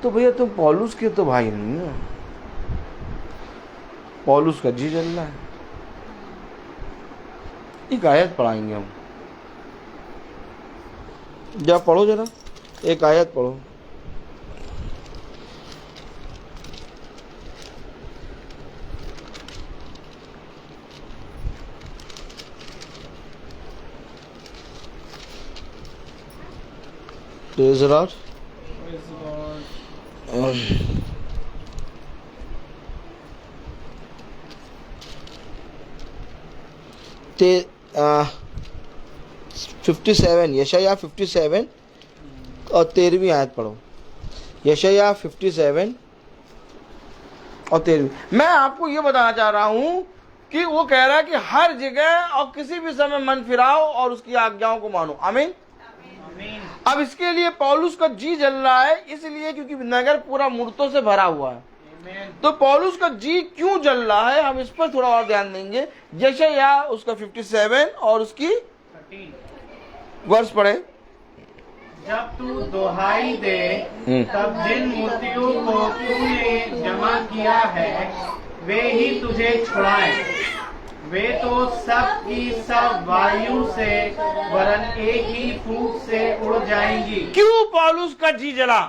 [SPEAKER 4] तो भैया तुम पौलुस के तो भाई नहीं हो, पौलुस का जी जल रहा है। एक आयत पढ़ाएंगे हम, जा पढ़ो जरा, एक आयत पढ़ो। Praise the Lord. ते 57 यशाया 57 और 13वीं आयत पढ़ो। यशाया 57 और 13वीं। मैं आपको ये बताना चाह रहा हूं कि वो कह रहा है कि हर जगह और किसी भी समय मन फिराओ और उसकी आज्ञाओं को मानो। आमीन। अब इसके लिए पौलुस का जी जल रहा है, इसलिए क्योंकि नगर पूरा मूर्तों से भरा हुआ है। तो पौलुस का जी क्यों जल रहा है, हम इस पर थोड़ा और ध्यान देंगे। यशाया उसका 57 और उसकी 13 वर्ष पढ़े।
[SPEAKER 1] जब तू दोहाई दे तब जिन मूर्तियों को तूने जमा किया है वे ही तुझे छुड़ाएं, वे तो सब की सब वायु से वरन एक ही फूंक से उड़ जाएंगी।
[SPEAKER 4] क्यों पौलुस का जी जला?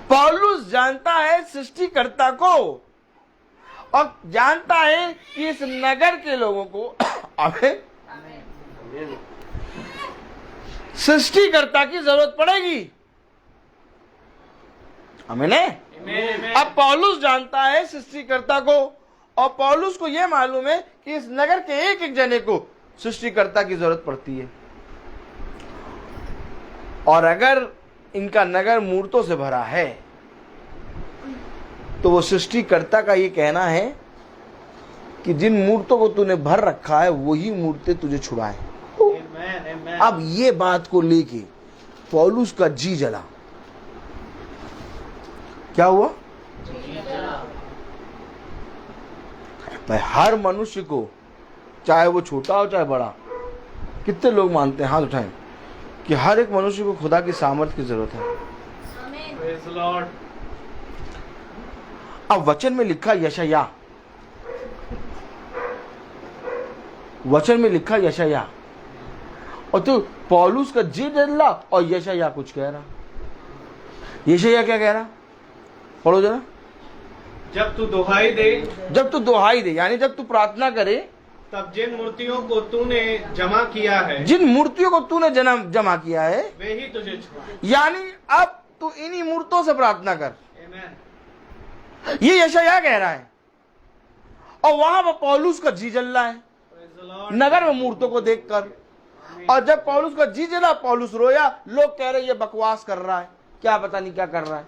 [SPEAKER 4] पौलुस जानता है सृष्टिकर्ता को और जानता है कि इस नगर के लोगों को अबे सृष्टिकर्ता की जरूरत पड़ेगी। हमें अब पौलुस जानता है सृष्टिकर्ता को और पौलुस को यह मालूम है कि इस नगर के एक एक जने को सृष्टिकर्ता की जरूरत पड़ती है। और अगर इनका नगर मूर्तों से भरा है तो वो सृष्टिकर्ता का ये कहना है कि जिन मूर्तों को तूने भर रखा है वही मूर्तें तुझे छुड़ाएं। अब ये बात को लेके पौलुस का जी जला। क्या हुआ? भाई हर मनुष्य को, चाहे वो छोटा हो चाहे बड़ा, कितने लोग मानते हैं, हाथ उठाएं, कि हर एक मनुष्य को खुदा की सामर्थ की जरूरत है।
[SPEAKER 1] Praise the Lord.
[SPEAKER 4] अब वचन में लिखा यशाया, वचन में लिखा यशाया, और तो पौलुस का जी डरला और यशाया कुछ कह रहा। यशाया क्या कह रहा, पढ़ो जरा।
[SPEAKER 1] जब तू दुहाई दे,
[SPEAKER 4] जब तू दुहाई दे यानी जब तू प्रार्थना करे,
[SPEAKER 1] तब जिन मूर्तियों को तूने जमा किया है,
[SPEAKER 4] जिन मूर्तियों को तूने जमा किया है,
[SPEAKER 1] वे ही तुझे छुड़ाएं।
[SPEAKER 4] यानी अब तू इन्हीं मूर्तों से प्रार्थना कर।
[SPEAKER 1] Amen.
[SPEAKER 4] ये यशाया कह रहा है। और वहां पर पौलुस का जी जल रहा है
[SPEAKER 1] Praise the Lord.
[SPEAKER 4] नगर में मूर्तों को देखकर। और जब पौलुस का जी जला, पौलुस रोया। लोग कह रहे ये बकवास कर रहा है, क्या पता नहीं क्या कर रहा है,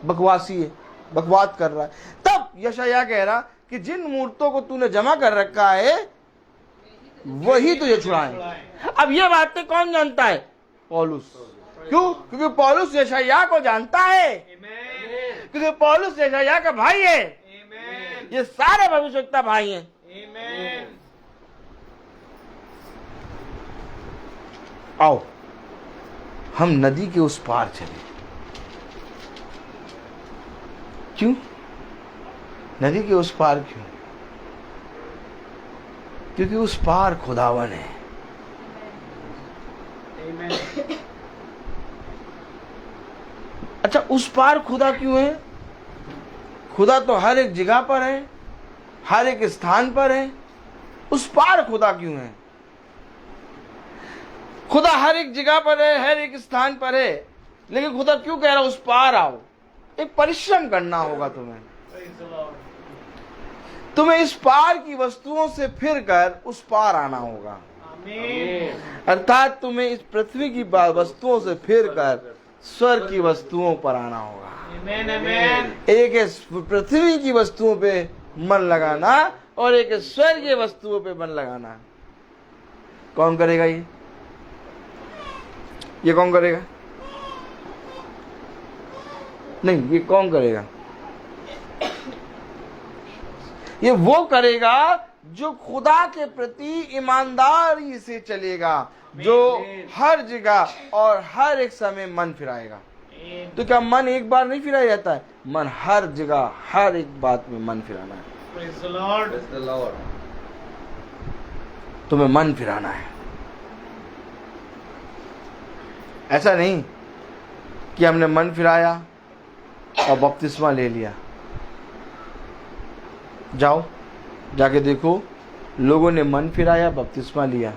[SPEAKER 4] बकवासी है, बकवास कर रहा है। तब यशाया कह रहा कि जिन मूर्तों को तूने जमा कर रखा है वही तुझे छुड़ाए। अब ये बातें कौन जानता है, पौलुस। क्यों? क्योंकि पौलुस यशाया को जानता है,
[SPEAKER 1] Amen.
[SPEAKER 4] क्योंकि पौलुस यशाया का भाई है।
[SPEAKER 1] Amen.
[SPEAKER 4] ये सारे भविष्यवक्ता भाई हैं।
[SPEAKER 1] Amen.
[SPEAKER 4] आओ हम नदी के उस पार चले। क्यों नदी के उस पार? क्यों? क्योंकि उस पार खुदावन है।
[SPEAKER 1] Amen.
[SPEAKER 4] अच्छा, उस पार खुदा क्यों है? खुदा तो हर एक जगह पर है, हर एक स्थान पर है। उस पार खुदा क्यों है? खुदा हर एक जगह पर है, हर एक स्थान पर है, लेकिन खुदा क्यों कह रहा उस पार आओ? एक परिश्रम करना होगा तुम्हें।
[SPEAKER 1] Praise the Lord.
[SPEAKER 4] तुम्हें इस पार की वस्तुओं से फिर कर उस पार आना होगा।
[SPEAKER 1] Amen.
[SPEAKER 4] अर्थात तुम्हें इस पृथ्वी की वस्तुओं से फिर कर स्वर्ग की वस्तुओं पर आना होगा।
[SPEAKER 1] Amen. Amen.
[SPEAKER 4] एक है पृथ्वी की वस्तुओं पे मन लगाना और एक है स्वर्गीय वस्तुओं पे मन लगाना। कौन करेगा ये कौन करेगा? नहीं, ये कौन करेगा? ये वो करेगा जो खुदा के प्रति ईमानदारी से चलेगा, जो हर जगह और हर एक समय मन फिराएगा। तो क्या मन एक बार नहीं फिराया जाता है? मन हर जगह हर एक बात में मन फिराना है।
[SPEAKER 1] Praise the Lord.
[SPEAKER 5] Praise the Lord.
[SPEAKER 4] तुम्हें मन फिराना है। ऐसा नहीं कि हमने मन फिराया और बपतिस्मा ले लिया। जाओ जाके देखो, लोगों ने मन फिराया, बपतिस्मा लिया,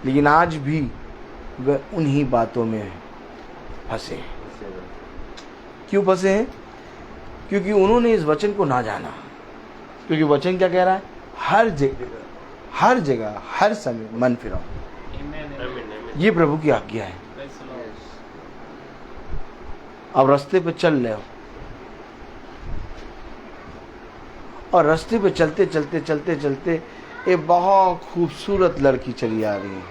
[SPEAKER 4] लेकिन आज भी वे उन्हीं बातों में फंसे। क्यों फंसे हैं? क्योंकि उन्होंने इस वचन को ना जाना। क्योंकि वचन क्या कह रहा है? हर जगह हर समय मन फिराओ।
[SPEAKER 1] Amen.
[SPEAKER 4] ये प्रभु की आज्ञा है।
[SPEAKER 1] Praise the Lord.
[SPEAKER 4] अब रास्ते पे चल रहे हो और रास्ते पे चलते चलते चलते चलते एक बहुत खूबसूरत लड़की चली आ रही है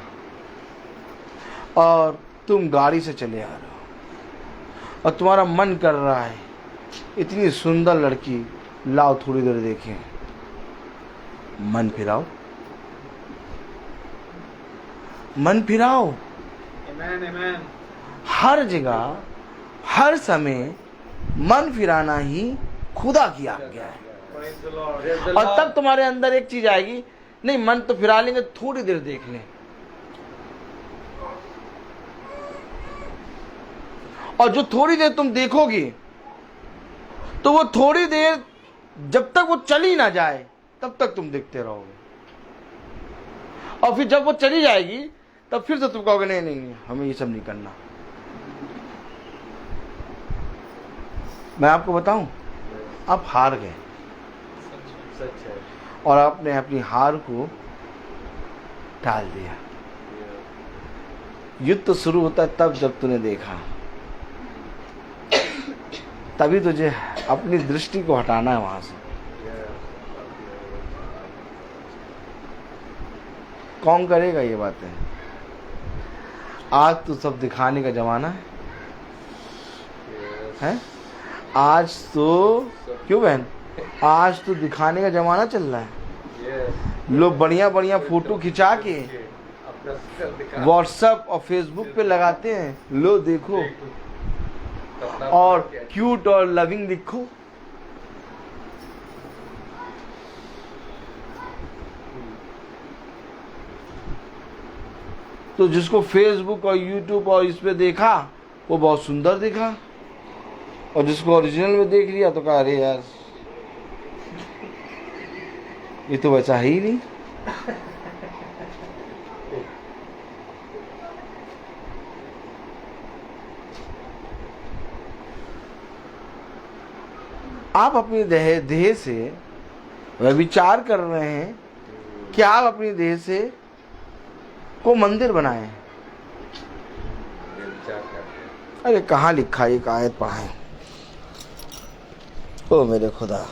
[SPEAKER 4] और तुम गाड़ी से चले आ रहे हो और तुम्हारा मन कर रहा है इतनी सुंदर लड़की, लाओ थोड़ी देर देखें। मन फिराओ, मन फिराओ।
[SPEAKER 1] Amen. Amen.
[SPEAKER 4] हर जगह हर समय मन फिराना ही खुदा की आज्ञा है।
[SPEAKER 1] Praise the Lord.
[SPEAKER 5] Praise the
[SPEAKER 4] और
[SPEAKER 5] Lord.
[SPEAKER 4] तब तुम्हारे अंदर एक चीज आएगी, नहीं मन तो फिरा लेंगे, थोड़ी देर देख लें। और जो थोड़ी देर तुम देखोगे तो वो थोड़ी देर जब तक वो चली ना जाए तब तक तुम देखते रहोगे। और फिर जब वो चली जाएगी तब फिर से तुम कहोगे नहीं नहीं नहीं, हमें ये सब नहीं करना। मैं आपको बताऊं, आप हार गए
[SPEAKER 5] सच है।
[SPEAKER 4] और आपने अपनी हार को टाल दिया। युद्ध तो शुरू होता है तब जब तूने देखा, तभी तुझे अपनी दृष्टि को हटाना है वहां से। कौन करेगा ये बातें? आज तो सब दिखाने का जमाना है? आज तो क्यों बहन, आज तो दिखाने का जमाना चल रहा है। लोग बढ़िया बढ़िया फोटो खिंचा के व्हाट्सएप और फेसबुक पे लगाते हैं, लो देखो और क्यूट और लविंग लिखो। तो जिसको फेसबुक और यूट्यूब और इस पे देखा वो बहुत सुंदर दिखा, और जिसको ओरिजिनल में देख लिया तो कहा अरे यार ये तो वैसा है ही नहीं। आप अपनी देह से व्यभिचार कर रहे हैं कि आप अपनी देह से को मंदिर बनाए? अरे कहाँ लिखा है, एक आयत पढ़ाए। ओ मेरे खुदा,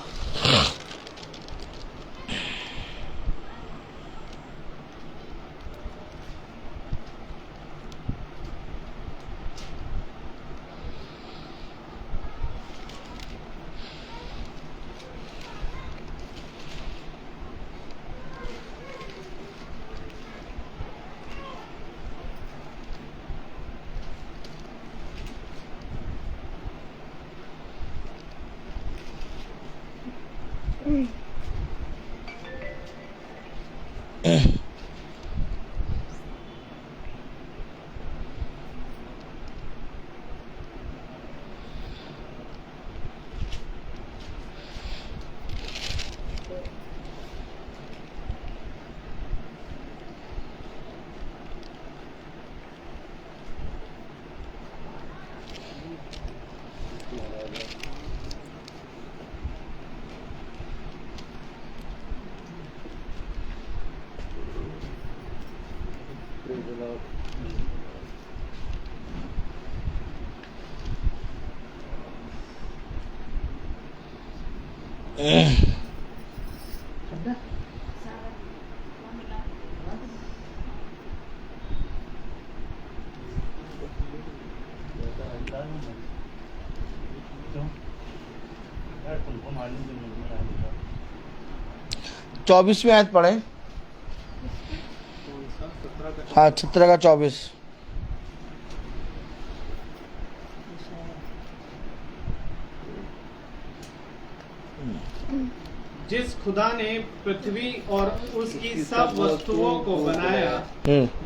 [SPEAKER 4] चौबीसवीं आयत पढ़े। हाँ 17 का 24।
[SPEAKER 1] जिस खुदा ने पृथ्वी और उसकी सब वस्तुओं को बनाया,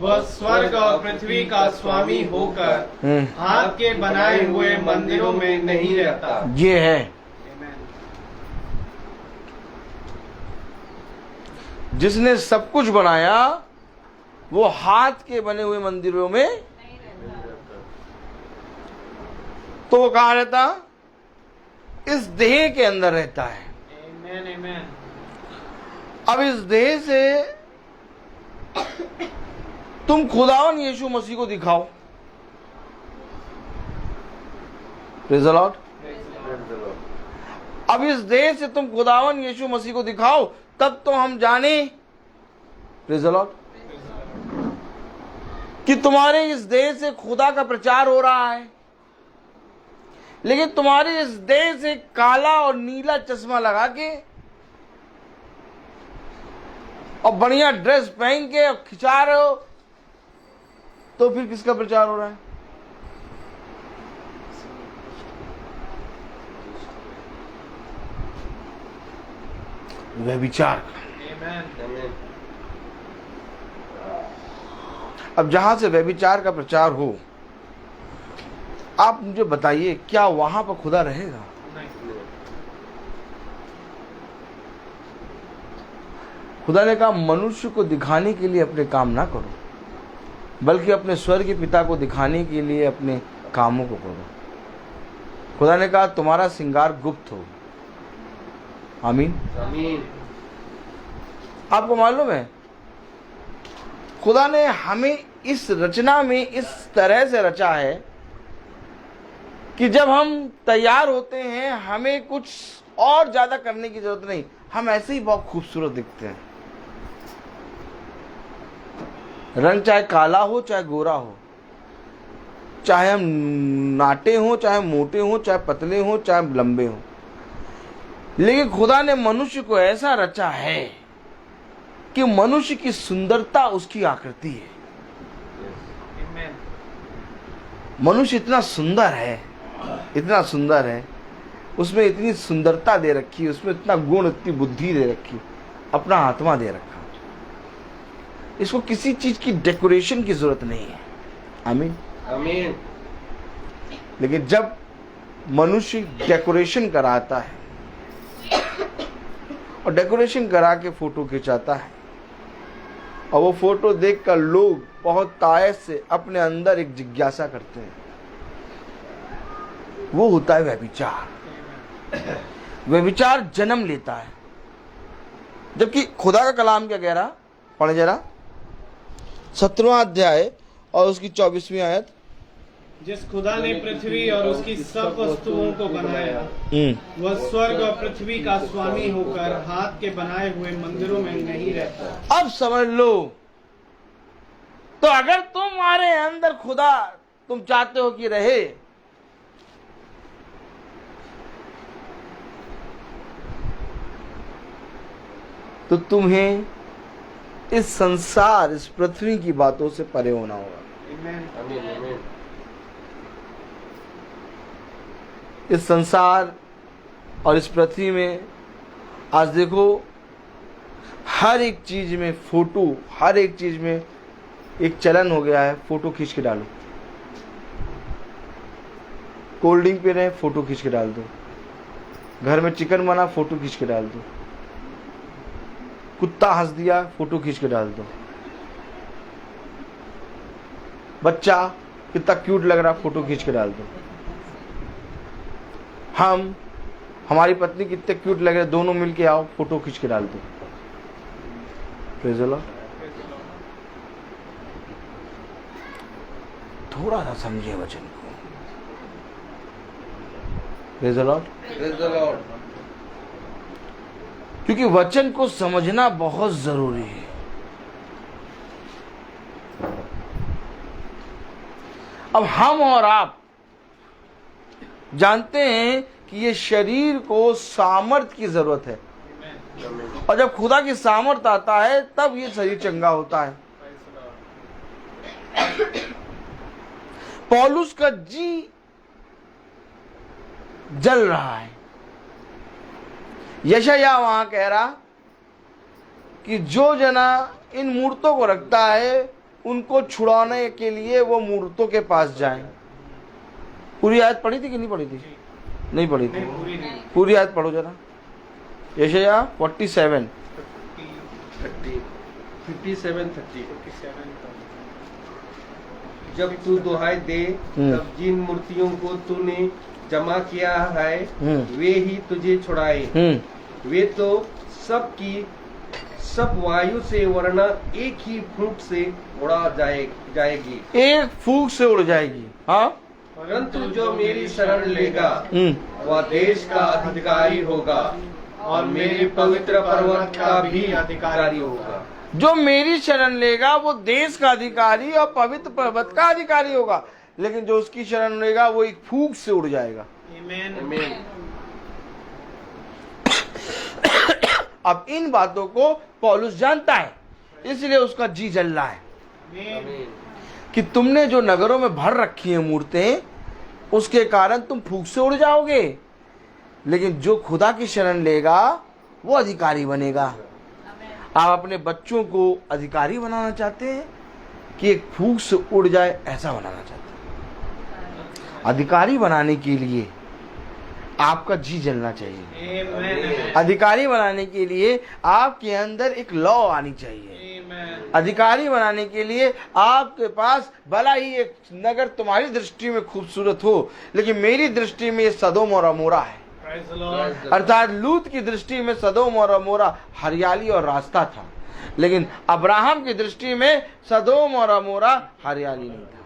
[SPEAKER 1] वह स्वर्ग और पृथ्वी का स्वामी होकर हाथ के बनाए हुए मंदिरों में नहीं रहता।
[SPEAKER 4] ये है जिसने सब कुछ बनाया, वो हाथ के बने हुए मंदिरों में, तो वो कहाँ रहता? इस देह के अंदर रहता है। अब इस देह से तुम खुदावन यीशु मसीह को दिखाओ। Praise the Lord. अब इस देह से तुम खुदावन यीशु मसीह को दिखाओ, तब तो हम जाने, प्रेज़ द लॉर्ड, कि तुम्हारे इस देह से खुदा का प्रचार हो रहा है। लेकिन तुम्हारे इस देह से काला और नीला चश्मा लगा के और बढ़िया ड्रेस पहन के और खिंचा रहे हो, तो फिर किसका प्रचार हो रहा है? व्यभिचार। अब जहां से व्यभिचार का प्रचार हो, आप मुझे बताइए, क्या वहां पर खुदा रहेगा? खुदा ने कहा मनुष्य को दिखाने के लिए अपने काम ना करो, बल्कि अपने स्वर्ग के पिता को दिखाने के लिए अपने कामों को करो। खुदा ने कहा तुम्हारा श्रृंगार गुप्त हो। आमीन।
[SPEAKER 5] आमीन।
[SPEAKER 4] आपको मालूम है, खुदा ने हमें इस रचना में इस तरह से रचा है कि जब हम तैयार होते हैं, हमें कुछ और ज्यादा करने की जरूरत नहीं, हम ऐसे ही बहुत खूबसूरत दिखते हैं। रंग चाहे काला हो चाहे गोरा हो, चाहे हम नाटे हो चाहे मोटे हो, चाहे पतले हो चाहे लंबे हो, लेकिन खुदा ने मनुष्य को ऐसा रचा है कि मनुष्य की सुंदरता उसकी आकृति है। मनुष्य इतना सुंदर है, इतना सुंदर है, उसमें इतनी सुंदरता दे रखी है, उसमें इतना गुण, इतनी बुद्धि दे रखी, अपना आत्मा दे रखा। इसको किसी चीज की डेकोरेशन की जरूरत नहीं है। आमीन
[SPEAKER 5] आमीन।
[SPEAKER 4] लेकिन जब मनुष्य डेकोरेशन कराता है और डेकोरेशन करा के फोटो खिंचाता है और वो फोटो देखकर लोग बहुत तायस से अपने अंदर एक जिज्ञासा करते हैं, वो होता है व्यभिचार। व्यभिचार जन्म लेता है। जबकि खुदा का कलाम क्या कह रहा, पढ़े जरा 17वां अध्याय और उसकी 24वीं आयत।
[SPEAKER 1] जिस खुदा ने पृथ्वी और उसकी सब वस्तुओं को बनाया, वह स्वर्ग और पृथ्वी का स्वामी होकर हाथ के बनाए हुए मंदिरों में नहीं रहता।
[SPEAKER 4] अब समझ लो, तो अगर तुम्हारे अंदर खुदा तुम चाहते हो कि रहे, तो तुम्हें इस संसार, इस पृथ्वी की बातों से परे होना होगा।
[SPEAKER 5] आमीन आमीन।
[SPEAKER 4] इस संसार और इस पृथ्वी में आज देखो, हर एक चीज में फोटो, हर एक चीज में एक चलन हो गया है, फोटो खींच के डालो। कोल्ड ड्रिंक पी रहे हैं, फोटो खींच के डाल दो। घर में चिकन बना, फोटो खींच के डाल दो। कुत्ता हंस दिया, फोटो खींच के डाल दो। बच्चा कितना क्यूट लग रहा, फोटो खींच के डाल दो। हमारी पत्नी कितने क्यूट लग रहे, दोनों मिलके आओ, फोटो खींच के डाल दो। Praise the Lord. थोड़ा सा समझिए वचन को। Praise the Lord.
[SPEAKER 5] Praise the Lord.
[SPEAKER 4] क्योंकि वचन को समझना बहुत जरूरी है। अब हम और आप जानते हैं कि ये शरीर को सामर्थ्य की जरूरत है, और जब खुदा की सामर्थ्य आता है तब ये शरीर चंगा होता है। पौलुस का जी जल रहा है। यशायाह वहां कह रहा कि जो जना इन मूर्तों को रखता है उनको छुड़ाने के लिए वो मूर्तों के पास जाए। पूरी आयत पढ़ी थी कि नहीं पढ़ी थी? नहीं पढ़ी थी। पूरी आयत पढ़ो जरा। यशायाह 47
[SPEAKER 5] 30 जब तू दुहाई दे तब जिन मूर्तियों को तूने जमा किया है वे ही तुझे छुड़ाए। वे तो सब वायु से वरना एक ही फूंक से उड़ा जाएगी।
[SPEAKER 4] एक फूंक से उड़ जाएगी। हाँ,
[SPEAKER 5] परंतु जो मेरी शरण लेगा वह देश का अधिकारी होगा और मेरे पवित्र पर्वत का भी अधिकारी होगा।
[SPEAKER 4] जो मेरी शरण लेगा वो देश का अधिकारी और पवित्र पर्वत का अधिकारी होगा, लेकिन जो उसकी शरण लेगा वो एक फूंक से उड़ जाएगा।
[SPEAKER 5] आमीन।
[SPEAKER 4] अब इन बातों को पौलुस जानता है, इसलिए उसका जी जल रहा है कि तुमने जो नगरों में भर रखी है मूर्तें, उसके कारण तुम फूंक से उड़ जाओगे, लेकिन जो खुदा की शरण लेगा वो अधिकारी बनेगा। आप अपने बच्चों को अधिकारी बनाना चाहते हैं कि एक फूंक से उड़ जाए, ऐसा बनाना चाहते हैं? अधिकारी बनाने के लिए आपका जी जलना चाहिए। अधिकारी बनाने के लिए आपके अंदर एक लॉ आनी चाहिए। अधिकारी बनाने के लिए आपके पास भला ही एक नगर तुम्हारी दृष्टि में खूबसूरत हो, लेकिन मेरी दृष्टि में ये सदोम और अमोरा है। अर्थात लूत की दृष्टि में सदोम और अमोरा हरियाली और रास्ता था, लेकिन अब्राहम की दृष्टि में सदोम और अमोरा हरियाली नहीं था।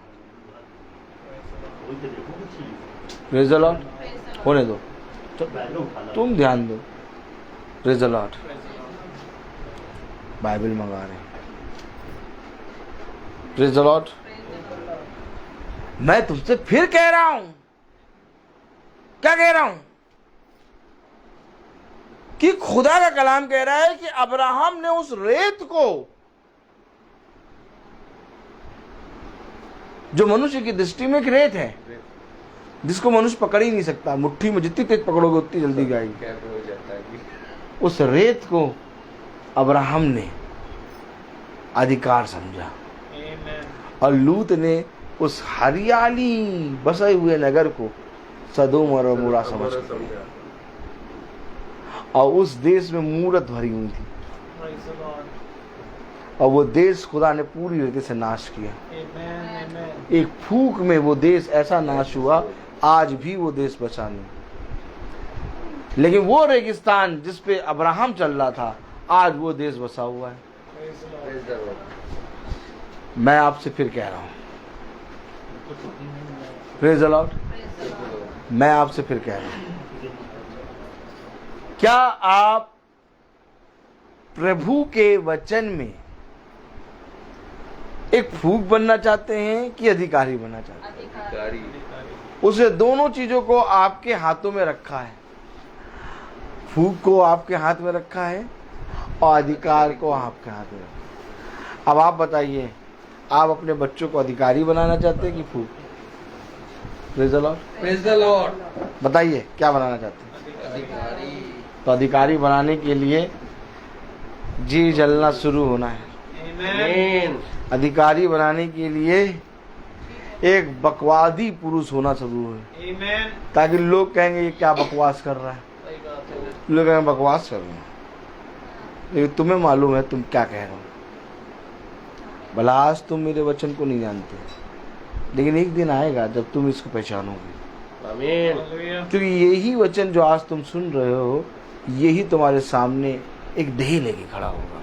[SPEAKER 4] Praise the Lord. होने दो, तुम ध्यान दो। Praise the Lord. बाइबल मंगा रहे हैं। Praise the Lord. मैं तुमसे फिर कह रहा हूं, क्या कह रहा हूं? कि खुदा का कलाम कह रहा है कि अब्राहम ने उस रेत को जो मनुष्य की दृष्टि में एक रेत है, जिसको मनुष्य पकड़ ही नहीं सकता। मुट्ठी में जितनी तेज पकड़ोगे उतनी जल्दी जाएगी।
[SPEAKER 5] कैसे हो जाता है कि
[SPEAKER 4] उस रेत को अब्राहम ने अधिकार समझा और लूत ने उस हरियाली बसे हुए नगर को सदोम और अमोरा समझ लिया। और उस देश में मूरत भरी हुई थी और वो देश खुदा ने पूरी रीति से नाश किया। एक फूंक में वो देश ऐसा नाश हुआ, आज भी वो देश बचा नहीं। लेकिन वो रेगिस्तान जिस पे अब्राहम चल रहा था, आज वो देश बसा हुआ है। मैं आपसे फिर कह रहा हूं, प्रेज़ द लॉर्ड, मैं आपसे फिर कह रहा हूं, क्या आप प्रभु के वचन में एक फूंक बनना चाहते हैं कि अधिकारी बनना चाहते हैं?
[SPEAKER 5] अधिकारी।
[SPEAKER 4] उसे दोनों चीजों को आपके हाथों में रखा है। फूंक को आपके हाथ में रखा है और अधिकार को आपके हाथ में रखा है। अब आप बताइए, आप अपने बच्चों को अधिकारी बनाना चाहते हैं कि फूंक? Praise the Lord,
[SPEAKER 5] praise the Lord.
[SPEAKER 4] बताइए क्या बनाना चाहते हैं?
[SPEAKER 5] अधिकारी।
[SPEAKER 4] तो अधिकारी बनाने के लिए जी जलना शुरू होना है।
[SPEAKER 5] आमीन।
[SPEAKER 4] अधिकारी बनाने के लिए एक बकवादी पुरुष होना शुरू है, ताकि लोग कहेंगे ये क्या बकवास कर रहा है। लोग कहेंगे बकवास कर रहे हैं, लेकिन तुम्हें मालूम है तुम क्या कह रहे हो। भला आज तुम मेरे वचन को नहीं जानते, लेकिन एक दिन आएगा जब तुम इसको पहचानोगे।
[SPEAKER 5] आमीन।
[SPEAKER 4] क्योंकि यही वचन जो आज तुम सुन रहे हो, यही तुम्हारे सामने एक देह लेके खड़ा होगा।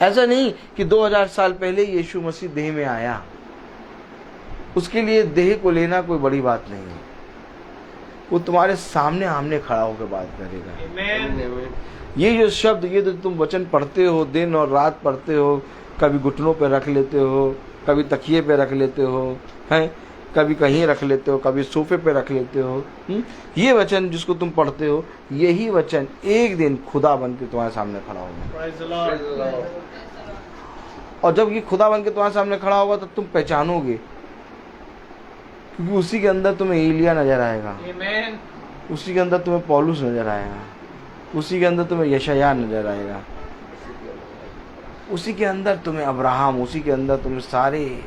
[SPEAKER 4] ऐसा नहीं कि 2000 साल पहले यीशु मसीह देह में आया, उसके लिए देह को लेना कोई बड़ी बात नहीं है। वो तुम्हारे सामने आमने खड़ा होकर बात करेगा। ये जो शब्द, ये जो तुम वचन पढ़ते हो, दिन और रात पढ़ते हो, कभी घुटनों पे रख लेते हो, कभी तकिए पे रख लेते हो, हैं, कभी कहीं रख लेते हो, कभी सोफे पे रख लेते हो, ये वचन जिसको तुम पढ़ते हो, यही वचन एक दिन खुदा बन के तुम्हारे सामने खड़ा होगा। और जब ये खुदा बन के तुम्हारे सामने खड़ा होगा तो तुम पहचानोगे, क्योंकि उसी के अंदर तुम्हें एलिया नजर आएगा, उसी के अंदर तुम्हें पौलुस नजर आएगा, उसी के अंदर तुम्हें यशायाह नजर आएगा, उसी के अंदर तुम्हें अब्राहम, उसी के अंदर तुम्हें सारे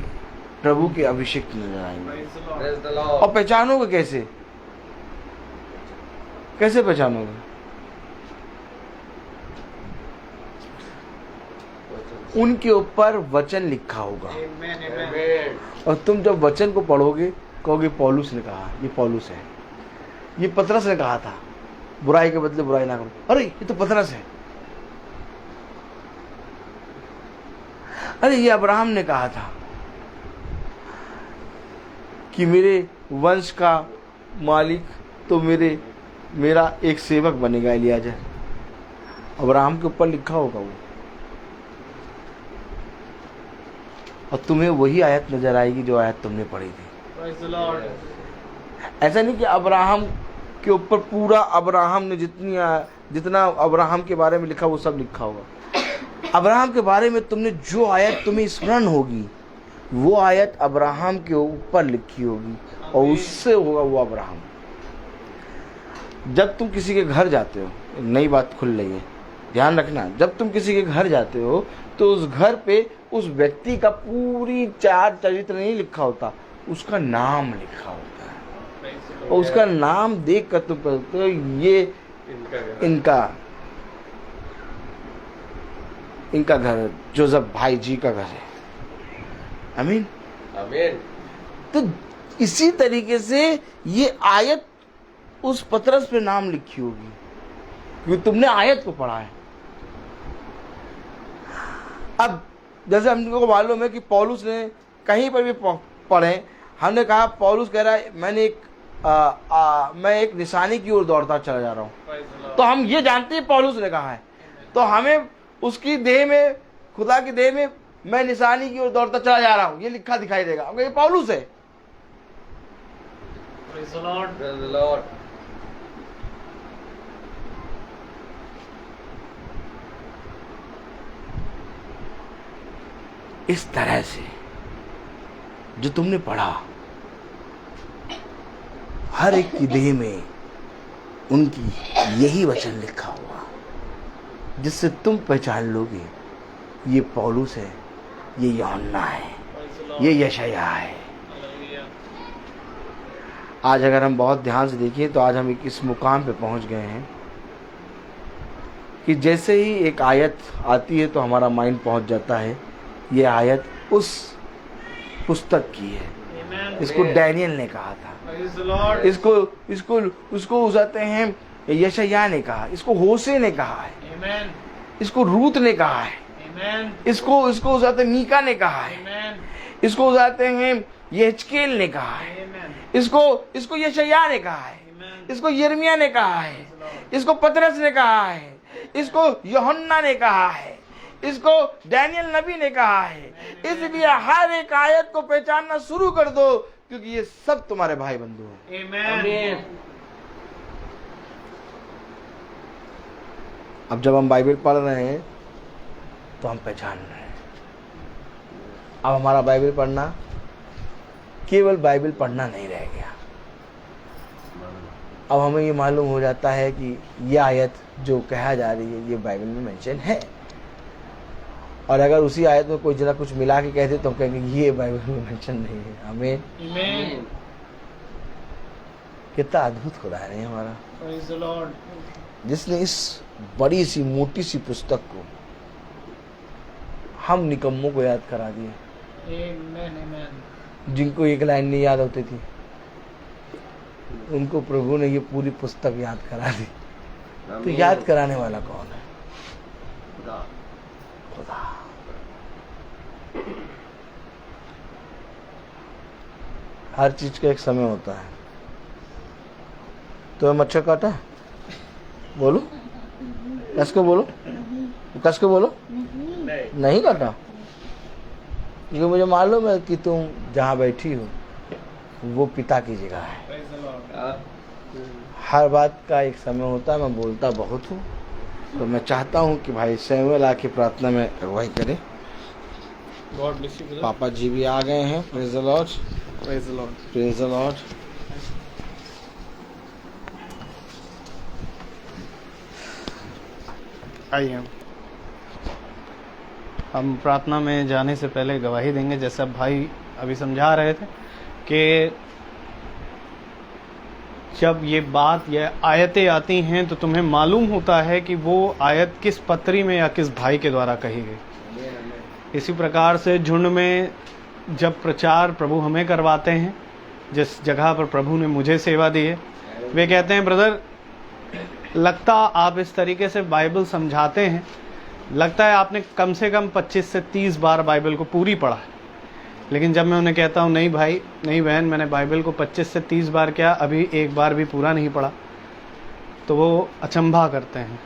[SPEAKER 4] प्रभु के अभिषेक नजर आएंगे। और पहचानोगे कैसे? कैसे पहचानोगे? उनके ऊपर वचन लिखा होगा। और तुम जब वचन को पढ़ोगे कहोगे पौलुस ने कहा, ये पौलुस है, ये पतरस ने कहा था, बुराई के बदले बुराई ना करो, अरे ये तो पतरस है, अरे ये अब्राहम ने कहा था कि मेरे वंश का मालिक तो मेरा एक सेवक बनेगा, एलियाजर। अब्राहम के ऊपर लिखा होगा वो, और तुम्हें वही आयत नजर आएगी जो आयत तुमने पढ़ी थी। ऐसा नहीं कि अब्राहम के ऊपर पूरा अब्राहम ने जितना अब्राहम के बारे में लिखा वो सब लिखा होगा। अब्राहम के बारे में तुमने जो आयत तुम्हें स्मरण होगी, वो आयत अब्राहम के ऊपर लिखी होगी और उससे होगा वो अब्राहम। जब तुम किसी के घर जाते हो, नई बात खुल रही है, ध्यान रखना, जब तुम किसी के घर जाते हो तो उस घर पे उस व्यक्ति का पूरी चार चरित्र नहीं लिखा होता, उसका नाम लिखा होता है। और उसका नाम देख कर तुम कहते हो ये इनका घर है, जोसेफ भाई जी का घर है। आमीन
[SPEAKER 5] आमीन।
[SPEAKER 4] तो इसी तरीके से ये आयत उस पतरस पे नाम लिखी होगी, क्योंकि तुमने आयत को पढ़ा है। अब जैसे हमको मालूम है कि पौलुस ने कहीं पर भी पढ़े, हमने कहा पौलुस कह रहा है मैं एक निशानी की ओर दौड़ता चला जा रहा हूं, तो हम ये जानते हैं पौलुस ने कहा है, तो हमें उसकी देह में, खुदा की देह में, मैं निशानी की ओर दौड़ता चला जा रहा हूं, ये लिखा दिखाई देगा, हम ये पौलुस है।
[SPEAKER 5] Praise the Lord. Praise the Lord.
[SPEAKER 4] इस तरह से जो तुमने पढ़ा, हर एक की देह में उनकी यही वचन लिखा हुआ, जिससे तुम पहचान लोगे ये पौलुस है, ये यूहन्ना है, ये यशायाह है। आज अगर हम बहुत ध्यान से देखें तो आज हम एक इस मुकाम पे पहुंच गए हैं कि जैसे ही एक आयत आती है तो हमारा माइंड पहुंच जाता है ये आयत उस पुस्तक की है। इसको डैनियल ने कहा था, इसको उसको उजाते हैं यशायाह ने कहा, इसको होशे ने कहा है, इसको रूत ने कहा है, इसको उजाते मीका ने कहा है, इसको उजाते हैं यहेजकेल ने कहा है, इसको यशायाह ने कहा है, इसको यिर्मयाह ने कहा है, इसको पतरस ने कहा है, इसको यूहन्ना ने कहा है, इसको डैनियल नबी ने कहा है। इसलिए हर एक आयत को पहचानना शुरू कर दो, क्योंकि ये सब तुम्हारे भाई बंधु हैं।
[SPEAKER 5] आमीन।
[SPEAKER 4] अब जब हम बाइबल पढ़ रहे हैं तो हम पहचान रहे हैं। अब हमारा बाइबल पढ़ना केवल बाइबल पढ़ना नहीं रह गया। अब हमें ये मालूम हो जाता है कि ये आयत जो कहा जा रही है ये बाइबल में मेंशन है, और अगर उसी आयत में कोई जरा कुछ मिला के कहते तो हम कहेंगे ये बाइबल में मेंशन नहीं है। आमीन। कितना अद्भुत खुदा है नहीं हमारा, जिसने इस बड़ी सी मोटी सी पुस्तक को हम निकम्मों को याद करा दिया। जिनको एक लाइन नहीं याद होती थी उनको प्रभु ने ये पूरी पुस्तक याद करा दी। तो याद कराने वाला कौन है? खुदा। हर चीज का एक समय होता है। तो मच्छर काटा है? बोलो, कस के बोलो, कस के बोलो। नहीं काटा, क्योंकि मुझे मालूम है कि तुम जहाँ बैठी हो वो पिता की जगह है। हर बात का एक समय होता है। मैं बोलता बहुत हूँ, तो मैं चाहता हूँ कि भाई सैमुअल आके प्रार्थना में अगुवाई करे। पापा जी भी आ गए हैं। Praise the Lord, praise the Lord, praise the Lord.
[SPEAKER 1] आइए हम प्रार्थना में जाने से पहले गवाही देंगे, जैसा भाई अभी समझा रहे थे कि जब ये बात ये आयतें आती हैं तो तुम्हें मालूम होता है कि वो आयत किस पत्री में या किस भाई के द्वारा कही गई। इसी प्रकार से झुंड में जब प्रचार प्रभु हमें करवाते हैं, जिस जगह पर प्रभु ने मुझे सेवा दी है, वे कहते हैं ब्रदर लगता आप इस तरीके से बाइबल समझाते हैं, लगता है आपने कम से कम 25 से 30 बार बाइबल को पूरी पढ़ा है। लेकिन जब मैं उन्हें कहता हूँ नहीं भाई, नहीं बहन, मैंने बाइबल को 25 से 30 बार क्या अभी एक बार भी पूरा नहीं पढ़ा, तो वो अचंभा करते हैं,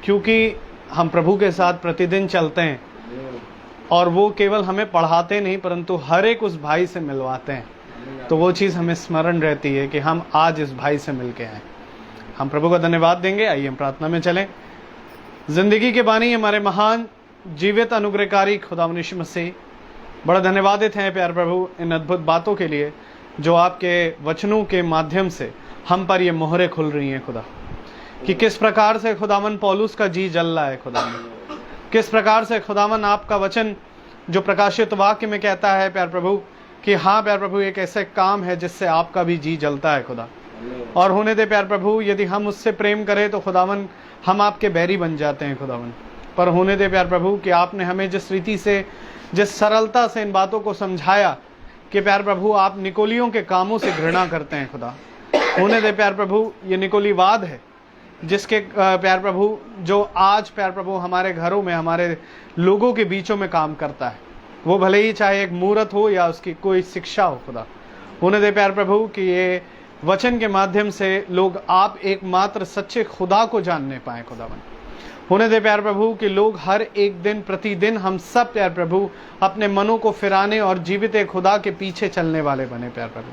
[SPEAKER 1] क्योंकि हम प्रभु के साथ प्रतिदिन चलते हैं और वो केवल हमें पढ़ाते नहीं परंतु हर एक उस भाई से मिलवाते हैं। तो वो चीज़ हमें स्मरण रहती है कि हम आज इस भाई से मिल के आए। हम प्रभु का धन्यवाद देंगे। आइए हम प्रार्थना में चलें। जिंदगी के बानी हमारे महान जीवित अनुग्रहकारी खुदावंद यीशु मसीह, बड़ा धन्यवादित हैं प्यार प्रभु इन अद्भुत बातों के लिए जो आपके वचनों के माध्यम से हम पर ये मोहरें खुल रही हैं खुदा, कि किस प्रकार से खुदावन पौलुस का जी जल रहा है खुदावन, किस प्रकार से खुदावन आपका वचन जो प्रकाशित वाक्य में कहता है प्यार प्रभु कि हाँ प्यार प्रभु एक ऐसे काम है जिससे आपका भी जी जलता है खुदा। और होने दे प्यार प्रभु यदि हम उससे प्रेम करें तो खुदावन हम आपके बैरी बन जाते हैं खुदावन। पर होने दे प्यार प्रभु कि आपने हमें जिस रीति से जिस सरलता से इन बातों को समझाया कि प्यार प्रभु आप निकोलियों के कामों से घृणा करते हैं खुदा। होने दे प्यार प्रभु ये निकोलीवाद है जिसके प्यार प्रभु जो आज प्यार प्रभु हमारे घरों में हमारे लोगों के बीचों में काम करता है, वो भले ही चाहे एक मूर्त हो या उसकी कोई शिक्षा हो खुदा। होने दे प्यार प्रभु कि ये वचन के माध्यम से लोग आप एकमात्र सच्चे खुदा को जानने पाए खुदावन। होने दे प्यार प्रभु कि लोग हर एक दिन प्रतिदिन हम सब प्यार प्रभु अपने मनों को फिराने और जीवित खुदा के पीछे चलने वाले बने प्यार प्रभु।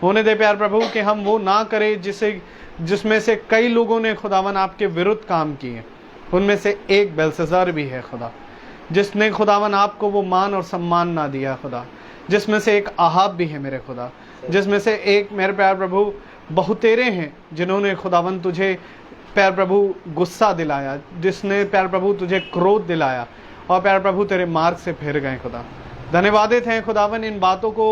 [SPEAKER 1] होने दे प्यार प्रभु कि हम वो ना करें जिसमें से कई लोगों ने खुदावन आपके विरुद्ध काम किए। उनमें से एक बेलशस्सर भी है खुदा, जिसने खुदावन आपको वो मान और सम्मान ना दिया खुदा, जिसमें से एक आहाब भी है मेरे खुदा, जिसमें से एक मेरे प्यार प्रभु बहुतेरे हैं जिन्होंने खुदावन तुझे प्यार प्रभु गुस्सा दिलाया, जिसने प्यार प्रभु तुझे क्रोध दिलाया और प्यार प्रभु तेरे मार्ग से फिर गए खुदा। धन्यवादित हैं खुदावन इन बातों को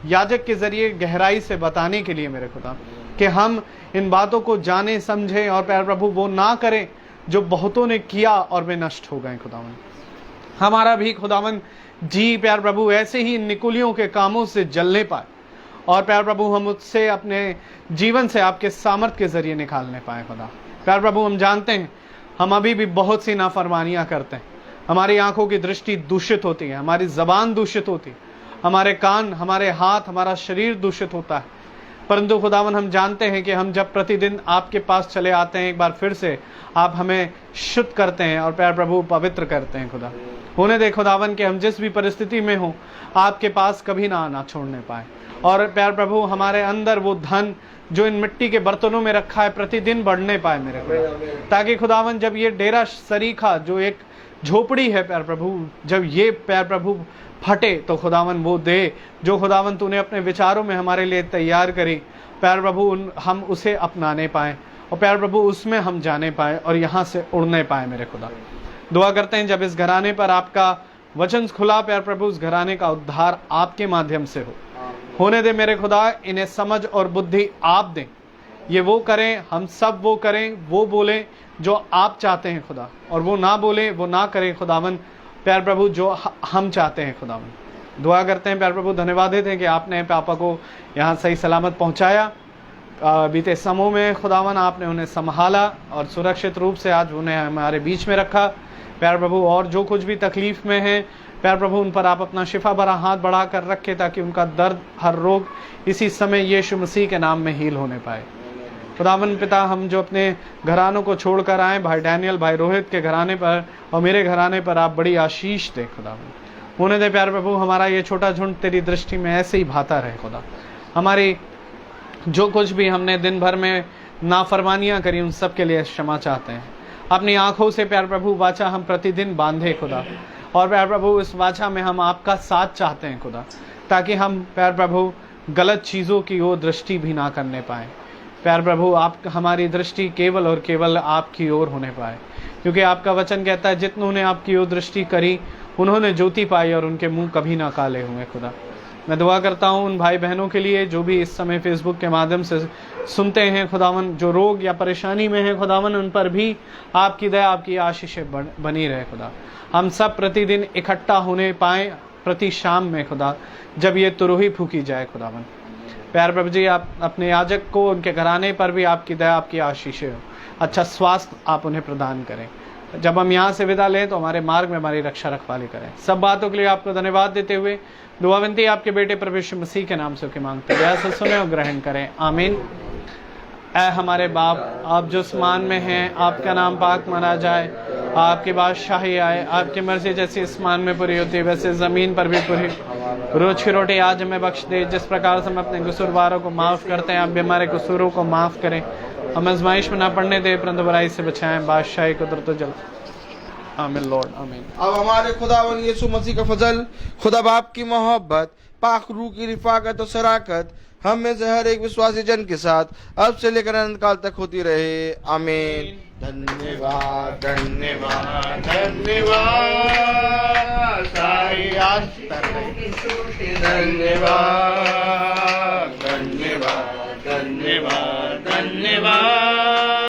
[SPEAKER 1] याजक के जरिए गहराई से बताने के लिए मेरे खुदा, कि हम इन बातों को जाने समझें और प्यार प्रभु वो ना करें जो बहुतों ने किया और वे नष्ट हो गए खुदावन। हमारा भी खुदावन जी प्यार प्रभु ऐसे ही इन निकुलियों के कामों से जलने पाए और प्यार प्रभु हम उससे अपने जीवन से आपके सामर्थ के जरिए निकालने पाए खुदा। प्यार प्रभु हम जानते हैं हम अभी भी बहुत सी नाफरमानियां करते हैं, हमारी आंखों की दृष्टि दूषित होती है, हमारी जबान दूषित होती है, हमारे कान, हमारे हाथ, हमारा शरीर दूषित होता है। परंतु खुदावन हम जानते हैं कि हम जब प्रतिदिन आपके पास चले आते हैं, एक बार फिर से आप हमें शुद्ध करते हैं और प्यार प्रभु पवित्र करते हैं खुदा। होने दे खुदावन कि हम जिस भी परिस्थिति में हो आपके पास कभी ना आना छोड़ने पाए और प्यार प्रभु हमारे अंदर वो धन जो इन मिट्टी के बर्तनों में रखा है प्रतिदिन बढ़ने पाए मेरे खुदा, ताकि खुदावन जब ये डेरा सरीखा जो एक झोपड़ी है प्यार प्रभु, जब ये प्यार प्रभु फटे तो खुदावन वो दे जो खुदावन तूने अपने विचारों में हमारे लिए तैयार करी, प्यार प्रभु हम उसे अपनाने पाए और प्यार प्रभु उसमें हम जाने पाए और यहाँ से उड़ने पाए मेरे खुदा। दुआ करते हैं जब इस घराने पर आपका वचन खुला प्यार प्रभु, उस घराने का उद्धार आपके माध्यम से हो। होने दे मेरे खुदा, इन्हें समझ और बुद्धि आप दें, ये वो करें, हम सब वो करें, वो बोलें जो आप चाहते हैं खुदा, और वो ना बोले, वो ना करें खुदावन प्यार प्रभु जो हम चाहते हैं खुदावन। दुआ करते हैं प्यार प्रभु, धन्यवाद देते हैं कि आपने पापा को यहाँ सही सलामत पहुँचाया। बीते समूह में खुदावन आपने उन्हें संभाला और सुरक्षित रूप से आज उन्हें हमारे बीच में रखा प्यार प्रभु, और जो कुछ भी तकलीफ में है प्यार प्रभु उन पर आप अपना शिफा भरा हाथ बढ़ा कर रखे ताकि उनका दर्द, हर रोग इसी समय यीशु मसीह के नाम में हील होने पाए। खुदावन पिता, हम जो अपने घरानों को छोड़कर आए, भाई डैनियल, भाई रोहित के घराने पर और मेरे घराने पर आप बड़ी आशीष दे खुदावन। होने दे प्यार प्रभु हमारा ये छोटा झुंड तेरी दृष्टि में ऐसे ही भाता रहे खुदा। हमारी जो कुछ भी हमने दिन भर में नाफरमानियां करी उन सब के लिए क्षमा चाहते हैं। अपनी आंखों से प्यार प्रभु वाचा हम प्रतिदिन बांधे खुदा, और प्यार प्रभु इस वाचा में हम आपका साथ चाहते हैं खुदा, ताकि हम प्यार प्रभु गलत चीज़ों की ओर दृष्टि भी ना करने पाए। प्यार प्रभु आप हमारी दृष्टि केवल और केवल आपकी ओर होने पाए, क्योंकि आपका वचन कहता है जितनों ने आपकी ओर दृष्टि करी उन्होंने ज्योति पाई और उनके मुंह कभी ना काले हुए खुदा। मैं दुआ करता हूँ उन भाई बहनों के लिए जो भी इस समय फेसबुक के माध्यम से सुनते हैं खुदावन, जो रोग या परेशानी में है खुदावन, उन पर भी आपकी दया, आपकी आशीषें बनी रहे खुदा। हम सब प्रतिदिन इकट्ठा होने पाएँ प्रति शाम में खुदा, जब ये तुरही फूकी जाए खुदावन। प्यार प्रभु जी आप अपने याजक को, उनके घराने पर भी आपकी दया, आपकी आशीषें हो, अच्छा स्वास्थ्य आप उन्हें प्रदान करें। जब हम यहाँ से विदा लें तो हमारे मार्ग में हमारी रक्षा रखवाली करें। सब बातों के लिए आपको धन्यवाद देते हुए दुआ विनती आपके बेटे प्रभु यीशु मसीह के नाम से के मांगते हैं, ऐसे सुने और ग्रहण करें, आमीन। ऐ हमारे बाप, आप जो आसमान में हैं, आपका नाम पाक माना जाए, आपकी बादशाही आए, आपकी मर्जी जैसी आसमान में पूरी होती है वैसे ज़मीन पर भी पूरी। रोज की रोटी आज हमें बख्श दे, जिस प्रकार से हम अपने कसूरवारों को माफ़ करते हैं, आप भी हमारे कसूरों को माफ़ करें। हम आजमाइश में ना पड़ने दे, परंतु बुराई से बचाएं, बादशाही कुदरत तो जल। आमीन लॉर्ड, आमीन।
[SPEAKER 4] अब हमारे खुदावन यीशु मसीह का फजल, खुदा बाप की मोहब्बत, पाक रूह की रिफाकत और शराकत हम में से हर एक विश्वासी जन के साथ अब से लेकर अनंत काल तक होती रहे, आमीन। धन्यवाद धन्यवाद धन्यवाद सारी धन्यवाद धन्यवाद धन्यवाद धन्यवाद।